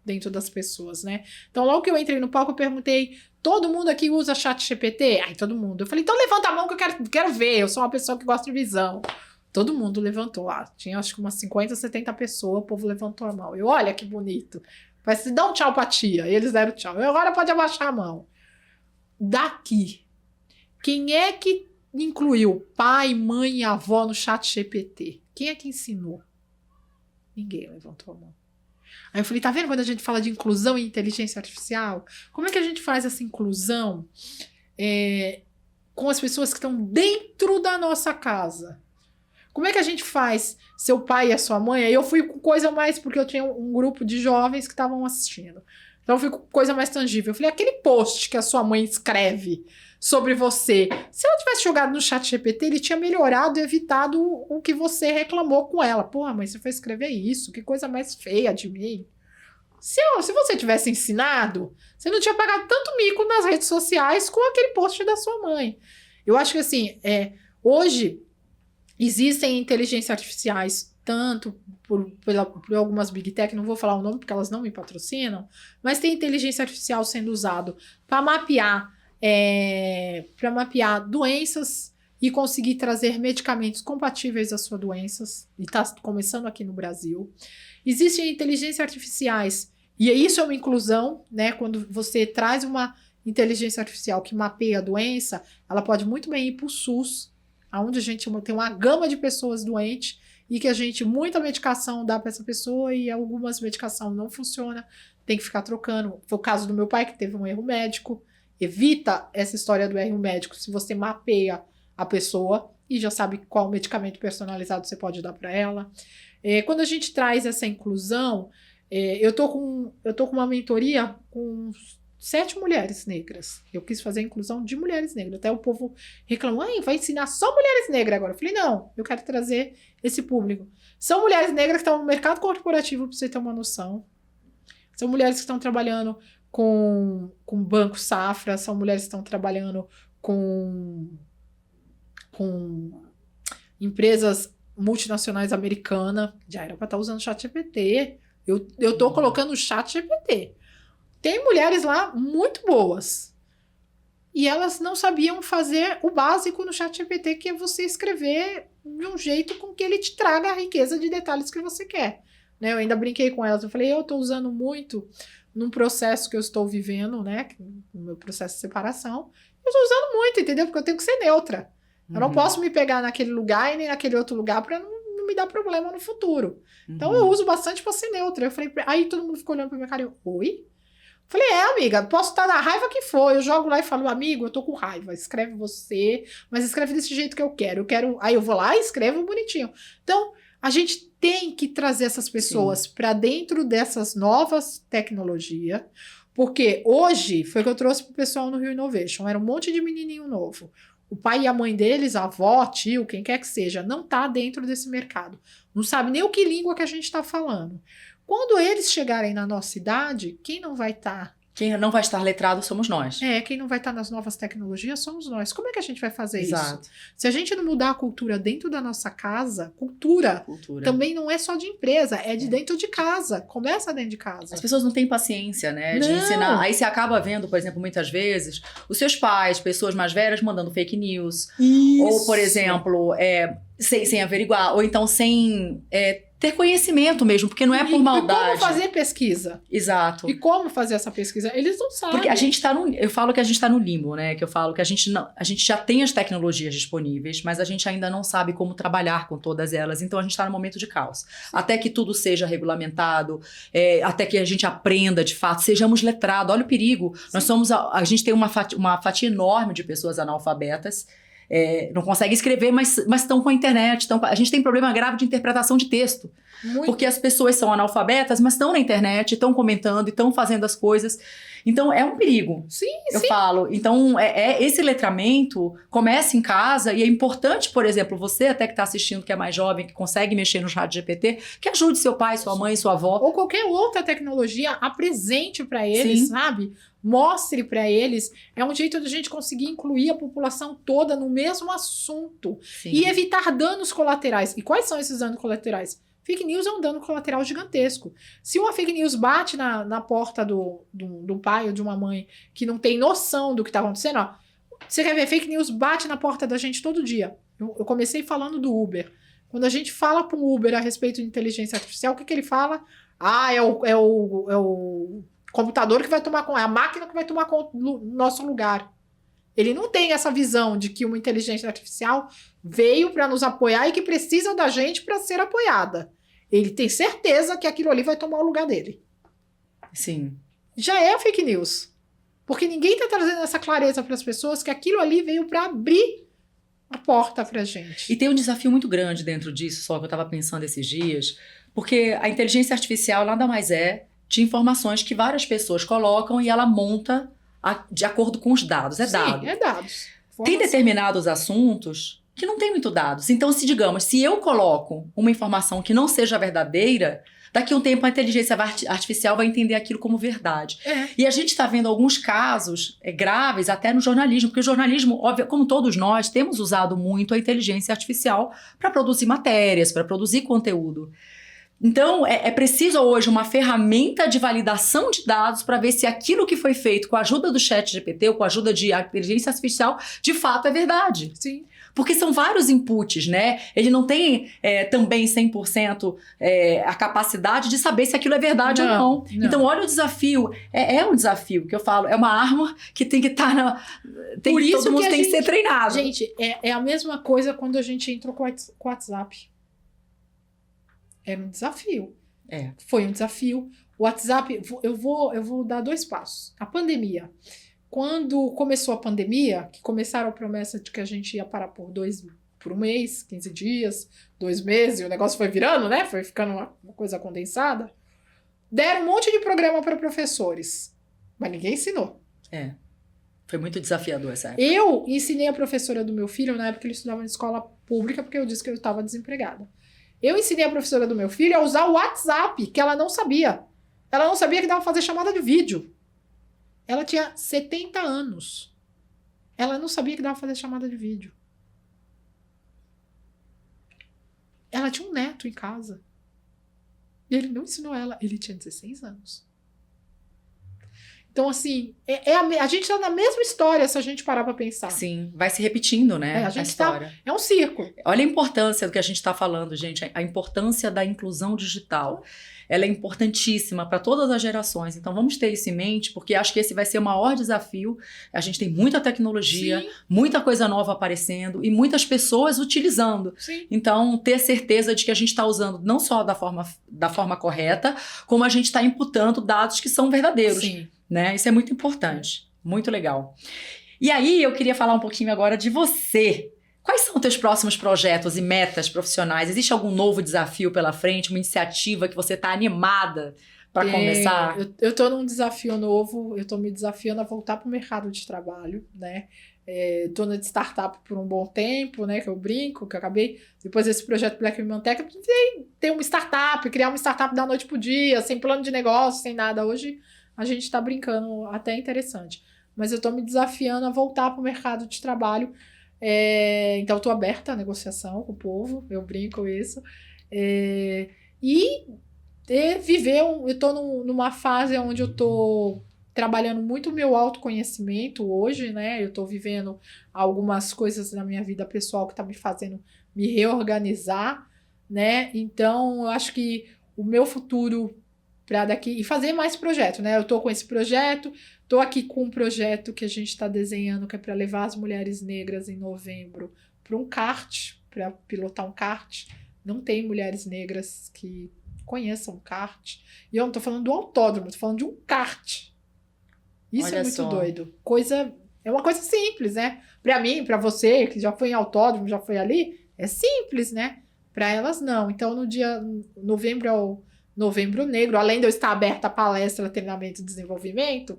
dentro das pessoas, né? Então, logo que eu entrei no palco, eu perguntei, todo mundo aqui usa ChatGPT? Aí, todo mundo. Eu falei, então levanta a mão que eu quero ver, eu sou uma pessoa que gosta de visão. Todo mundo levantou lá. Tinha acho que umas 50, 70 pessoas, o povo levantou a mão. Eu, olha que bonito. Parece dar um tchau pra tia. E eles deram tchau. Agora pode abaixar a mão. Daqui, quem é que incluiu pai, mãe e avó no ChatGPT? Quem é que ensinou? Ninguém levantou a mão. Aí eu falei, tá vendo quando a gente fala de inclusão e inteligência artificial? Como é que a gente faz essa inclusão com as pessoas que estão dentro da nossa casa? Como é que a gente faz seu pai e a sua mãe? Aí eu fui com coisa mais, porque eu tinha um grupo de jovens que estavam assistindo. Então eu fui com coisa mais tangível. Eu falei, aquele post que a sua mãe escreve sobre você, se ela tivesse jogado no ChatGPT, ele tinha melhorado e evitado o que você reclamou com ela. Porra, mãe, você foi escrever isso, que coisa mais feia de mim. Se você tivesse ensinado, você não tinha pagado tanto mico nas redes sociais com aquele post da sua mãe. Eu acho que assim, hoje Existem inteligências artificiais, tanto por algumas Big Tech, não vou falar o nome porque elas não me patrocinam, mas tem inteligência artificial sendo usado para mapear doenças e conseguir trazer medicamentos compatíveis às suas doenças, e está começando aqui no Brasil. Existem inteligências artificiais, e isso é uma inclusão, né? Quando você traz uma inteligência artificial que mapeia a doença, ela pode muito bem ir para o SUS, onde a gente tem uma gama de pessoas doentes e que muita medicação dá para essa pessoa e algumas medicações não funcionam, tem que ficar trocando. Foi o caso do meu pai, que teve um erro médico. Evita essa história do erro médico se você mapeia a pessoa e já sabe qual medicamento personalizado você pode dar para ela. Quando a gente traz essa inclusão, eu tô com uma mentoria com 7 mulheres negras. Eu quis fazer a inclusão de mulheres negras. Até o povo reclamou, vai ensinar só mulheres negras agora. Eu falei, não, eu quero trazer esse público. São mulheres negras que estão no mercado corporativo, para você ter uma noção. São mulheres que estão trabalhando com Banco Safra, são mulheres que estão trabalhando com empresas multinacionais americanas. Já era para estar usando o ChatGPT. Eu tô colocando o ChatGPT. Tem mulheres lá muito boas. E elas não sabiam fazer o básico no ChatGPT, que é você escrever de um jeito com que ele te traga a riqueza de detalhes que você quer. Né? Eu ainda brinquei com elas. Eu falei, eu estou usando muito num processo que eu estou vivendo, né? No meu processo de separação. Eu estou usando muito, entendeu? Porque eu tenho que ser neutra. Eu não posso me pegar naquele lugar e nem naquele outro lugar para não me dar problema no futuro. Então eu uso bastante para ser neutra. Eu falei, aí todo mundo ficou olhando para minha cara e eu, oi? Falei, amiga, posso estar na raiva que for. Eu jogo lá e falo, amigo, eu tô com raiva. Escreve você, mas escreve desse jeito que eu quero. Aí eu vou lá e escrevo bonitinho. Então, a gente tem que trazer essas pessoas para dentro dessas novas tecnologias, porque hoje, foi o que eu trouxe pro pessoal no Rio Innovation, era um monte de menininho novo. O pai e a mãe deles, a avó, tio, quem quer que seja, não tá dentro desse mercado. Não sabe nem o que língua que a gente tá falando. Quando eles chegarem na nossa idade, quem não vai estar? Quem não vai estar letrado somos nós. Quem não vai estar nas novas tecnologias somos nós. Como é que a gente vai fazer Exato. isso? Se a gente não mudar a cultura dentro da nossa casa, cultura também não é só de empresa, é de dentro de casa. Começa dentro de casa. As pessoas não têm paciência, né, de ensinar. Aí você acaba vendo, por exemplo, muitas vezes, os seus pais, pessoas mais velhas, mandando fake news. Isso. Ou, por exemplo, sem averiguar. Ou então sem ter conhecimento mesmo, porque não é por maldade. E como fazer pesquisa? Exato. E como fazer essa pesquisa? Eles não sabem. Porque a gente tá eu falo que a gente tá no limbo, né? Que eu falo que a gente já tem as tecnologias disponíveis, mas a gente ainda não sabe como trabalhar com todas elas. Então a gente tá no momento de caos. Sim. Até que tudo seja regulamentado, até que a gente aprenda de fato, sejamos letrados. Olha o perigo. Sim. A gente tem uma fatia enorme de pessoas analfabetas. Não consegue escrever, mas estão com a internet. A gente tem problema grave de interpretação de texto. Muito. Porque as pessoas são analfabetas, mas estão na internet, estão comentando, estão fazendo as coisas. Então, é um perigo. Sim, eu falo. Então, esse letramento começa em casa e é importante, por exemplo, você até que está assistindo, que é mais jovem, que consegue mexer no ChatGPT, que ajude seu pai, sua mãe, sua avó. Ou qualquer outra tecnologia, apresente para eles, sabe? Mostre para eles. É um jeito de a gente conseguir incluir a população toda no mesmo assunto. Sim. E evitar danos colaterais. E quais são esses danos colaterais? Fake news é um dano colateral gigantesco. Se uma fake news bate na porta do pai ou de uma mãe que não tem noção do que está acontecendo, você quer ver, fake news bate na porta da gente todo dia. Eu comecei falando do Uber. Quando a gente fala para um Uber a respeito de inteligência artificial, o que ele fala? É o computador que vai tomar conta, é a máquina que vai tomar conta do nosso lugar. Ele não tem essa visão de que uma inteligência artificial veio para nos apoiar e que precisa da gente para ser apoiada. Ele tem certeza que aquilo ali vai tomar o lugar dele. Sim. Já é fake news. Porque ninguém está trazendo essa clareza para as pessoas que aquilo ali veio para abrir a porta para a gente. E tem um desafio muito grande dentro disso, só que eu estava pensando esses dias, porque a inteligência artificial nada mais é de informações que várias pessoas colocam e ela monta de acordo com os dados. Sim, é dados. Tem determinados assuntos que não tem muito dados. Então, se eu coloco uma informação que não seja verdadeira, Daqui a um tempo a inteligência artificial vai entender aquilo como verdade. E a gente está vendo alguns casos graves até no jornalismo, porque o jornalismo, óbvio, como todos nós, temos usado muito a inteligência artificial para produzir matérias, para produzir conteúdo. Então, é preciso hoje uma ferramenta de validação de dados para ver se aquilo que foi feito com a ajuda do ChatGPT ou com a ajuda de inteligência artificial, de fato é verdade. Sim. Porque são vários inputs, né? Ele não tem também 100% a capacidade de saber se aquilo é verdade ou não. Então, olha o desafio. É um desafio que eu falo. É uma arma que tem que estar todo mundo tem que ser treinado. Gente, é a mesma coisa quando a gente entrou com o WhatsApp. Era um desafio. Foi um desafio. O WhatsApp, eu vou dar 2 passos. A pandemia. Quando começou a pandemia, que começaram a promessa de que a gente ia parar por um mês, 15 dias, 2 meses, e o negócio foi virando, né? Foi ficando uma coisa condensada. Deram um monte de programa para professores, mas ninguém ensinou. Foi muito desafiador essa época. Eu ensinei a professora do meu filho, na época ele estudava na escola pública, porque eu disse que eu estava desempregada. Eu ensinei a professora do meu filho a usar o WhatsApp, que ela não sabia. Ela não sabia que dava pra fazer chamada de vídeo. Ela tinha 70 anos. Ela não sabia que dava pra fazer chamada de vídeo. Ela tinha um neto em casa. E ele não ensinou ela. Ele tinha 16 anos. Então, assim, a gente tá na mesma história se a gente parar pra pensar. Sim, vai se repetindo, né? A história. É um circo. Olha a importância do que a gente está falando, gente. A importância da inclusão digital. Ela é importantíssima para todas as gerações. Então, vamos ter isso em mente, porque acho que esse vai ser o maior desafio. A gente tem muita tecnologia, Sim. muita coisa nova aparecendo e muitas pessoas utilizando. Sim. Então, ter certeza de que a gente está usando não só da forma correta, como a gente está imputando dados que são verdadeiros. Sim. Né? Isso é muito importante, muito legal. E aí eu queria falar um pouquinho agora de você. Quais são os teus próximos projetos e metas profissionais? Existe algum novo desafio pela frente, uma iniciativa que você está animada para começar? Eu estou num desafio novo, eu estou me desafiando a voltar para o mercado de trabalho, né? Estou na startup por um bom tempo, né? Que eu brinco, que eu acabei, depois desse projeto Black Women Tech, eu precisei ter uma startup, criar uma startup da noite pro dia, sem plano de negócio, sem nada. Hoje a gente está brincando, até interessante. Mas eu estou me desafiando a voltar para o mercado de trabalho. Então, eu estou aberta à negociação com o povo, eu brinco isso. E viver, eu estou numa fase onde eu estou trabalhando muito o meu autoconhecimento hoje, né? Eu estou vivendo algumas coisas na minha vida pessoal que está me fazendo me reorganizar, né? Então, eu acho que o meu futuro para daqui e fazer mais projeto, né? Eu tô com esse projeto, tô aqui com um projeto que a gente está desenhando, que é para levar as mulheres negras em novembro para um kart, para pilotar um kart. Não tem mulheres negras que conheçam kart. E eu não tô falando do autódromo, tô falando de um kart. Isso Olha é muito só. doido. É uma coisa simples, né? Para mim, para você, que já foi em autódromo, já foi ali, é simples, né? Para elas, não. Então, no dia novembro é o Novembro Negro, além de eu estar aberta a palestra, treinamento e desenvolvimento,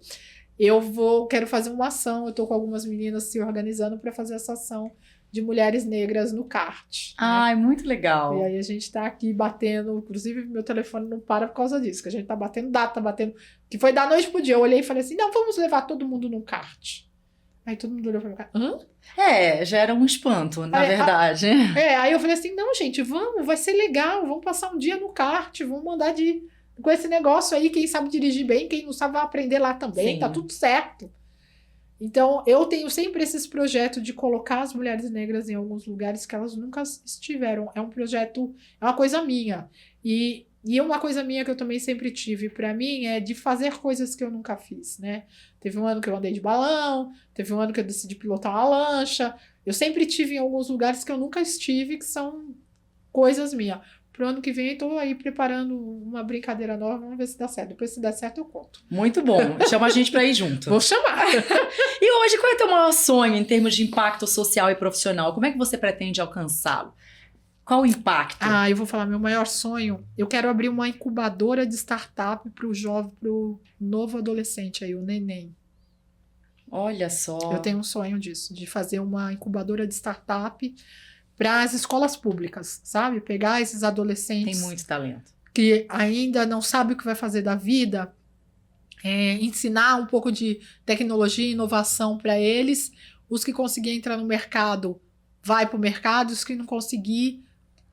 quero fazer uma ação, eu estou com algumas meninas se organizando para fazer essa ação de mulheres negras no kart. Ai, muito legal. E aí a gente está aqui batendo, inclusive meu telefone não para por causa disso, que a gente está batendo data, que foi da noite pro dia. Eu olhei e falei assim, não, vamos levar todo mundo num kart. Aí todo mundo olhou pra mim, hã? Gera um espanto, na verdade. Aí eu falei assim, não, gente, vamos, vai ser legal, vamos passar um dia no kart, vamos andar com esse negócio aí, quem sabe dirigir bem, quem não sabe vai aprender lá também, Sim. Tá tudo certo. Então, eu tenho sempre esses projetos de colocar as mulheres negras em alguns lugares que elas nunca estiveram. É um projeto, é uma coisa minha. E uma coisa minha que eu também sempre tive para mim é de fazer coisas que eu nunca fiz, né? Teve um ano que eu andei de balão, teve um ano que eu decidi pilotar uma lancha. Eu sempre tive em alguns lugares que eu nunca estive, que são coisas minhas. Pro ano que vem, eu tô aí preparando uma brincadeira nova, vamos ver se dá certo. Depois, se der certo, eu conto. Muito bom. Chama a gente para ir junto. Vou chamar. E hoje, qual é o teu maior sonho em termos de impacto social e profissional? Como é que você pretende alcançá-lo? Qual o impacto? Eu vou falar, meu maior sonho, eu quero abrir uma incubadora de startup para o jovem, para o novo adolescente aí, o neném. Olha só. Eu tenho um sonho disso, de fazer uma incubadora de startup para as escolas públicas, sabe? Pegar esses adolescentes. Tem muito talento. que ainda não sabe o que vai fazer da vida, ensinar um pouco de tecnologia e inovação para eles. Os que conseguirem entrar no mercado, vai para o mercado. Os que não conseguir,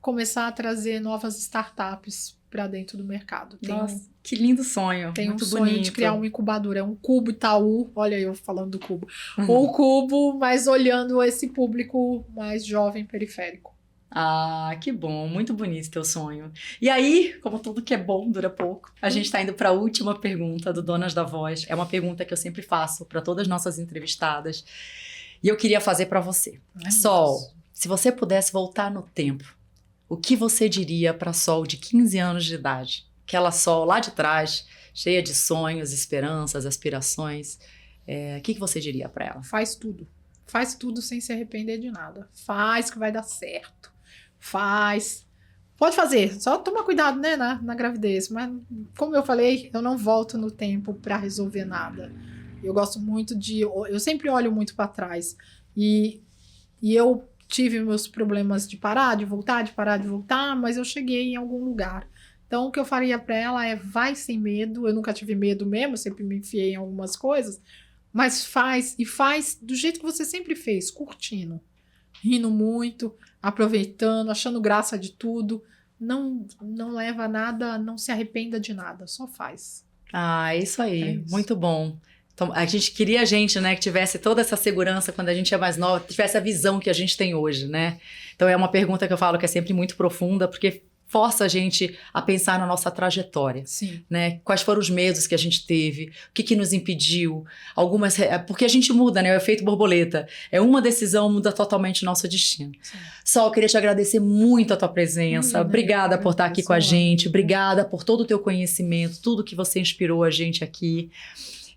começar a trazer novas startups para dentro do mercado. Nossa, que lindo sonho. Tem muito um sonho bonito. de criar uma incubadora. É um Cubo Itaú, olha eu falando do Cubo. Ou o Cubo, mas olhando esse público mais jovem, periférico. Ah, que bom, muito bonito teu sonho. E aí, como tudo que é bom dura pouco, a gente está indo para a última pergunta do Donas da Voz. É uma pergunta que eu sempre faço para todas as nossas entrevistadas. E eu queria fazer para você. Sol, se você pudesse voltar no tempo, o que você diria para Sol de 15 anos de idade? Aquela Sol lá de trás, cheia de sonhos, esperanças, aspirações. O que você diria para ela? Faz tudo. Faz tudo sem se arrepender de nada. Faz que vai dar certo. Faz. Pode fazer. Só toma cuidado, né, na gravidez. Mas, como eu falei, eu não volto no tempo para resolver nada. Eu gosto muito eu sempre olho muito para trás. E eu tive meus problemas de parar, de voltar, mas eu cheguei em algum lugar. Então, o que eu faria para ela é: vai sem medo. Eu nunca tive medo mesmo, eu sempre me enfiei em algumas coisas. Mas faz do jeito que você sempre fez, curtindo, rindo muito, aproveitando, achando graça de tudo. Não leva a nada, não se arrependa de nada, só faz. Ah, isso aí, É isso. muito bom. Então, a gente queria né, que tivesse toda essa segurança quando a gente é mais nova, tivesse a visão que a gente tem hoje, né? Então é uma pergunta que eu falo que é sempre muito profunda, porque força a gente a pensar na nossa trajetória. Sim. Né? Quais foram os medos que a gente teve, o que nos impediu, porque a gente muda, né? O efeito borboleta. Uma decisão muda totalmente o nosso destino. Sim. Sol, eu queria te agradecer muito a tua presença. Obrigada por estar aqui com a gente. Obrigada por todo o teu conhecimento, tudo que você inspirou a gente aqui.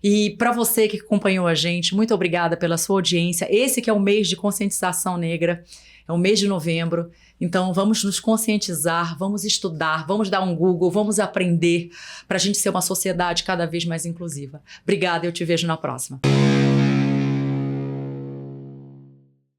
E para você que acompanhou a gente, muito obrigada pela sua audiência. Esse que é o mês de conscientização negra, é o mês de novembro. Então, vamos nos conscientizar, vamos estudar, vamos dar um Google, vamos aprender para a gente ser uma sociedade cada vez mais inclusiva. Obrigada, eu te vejo na próxima.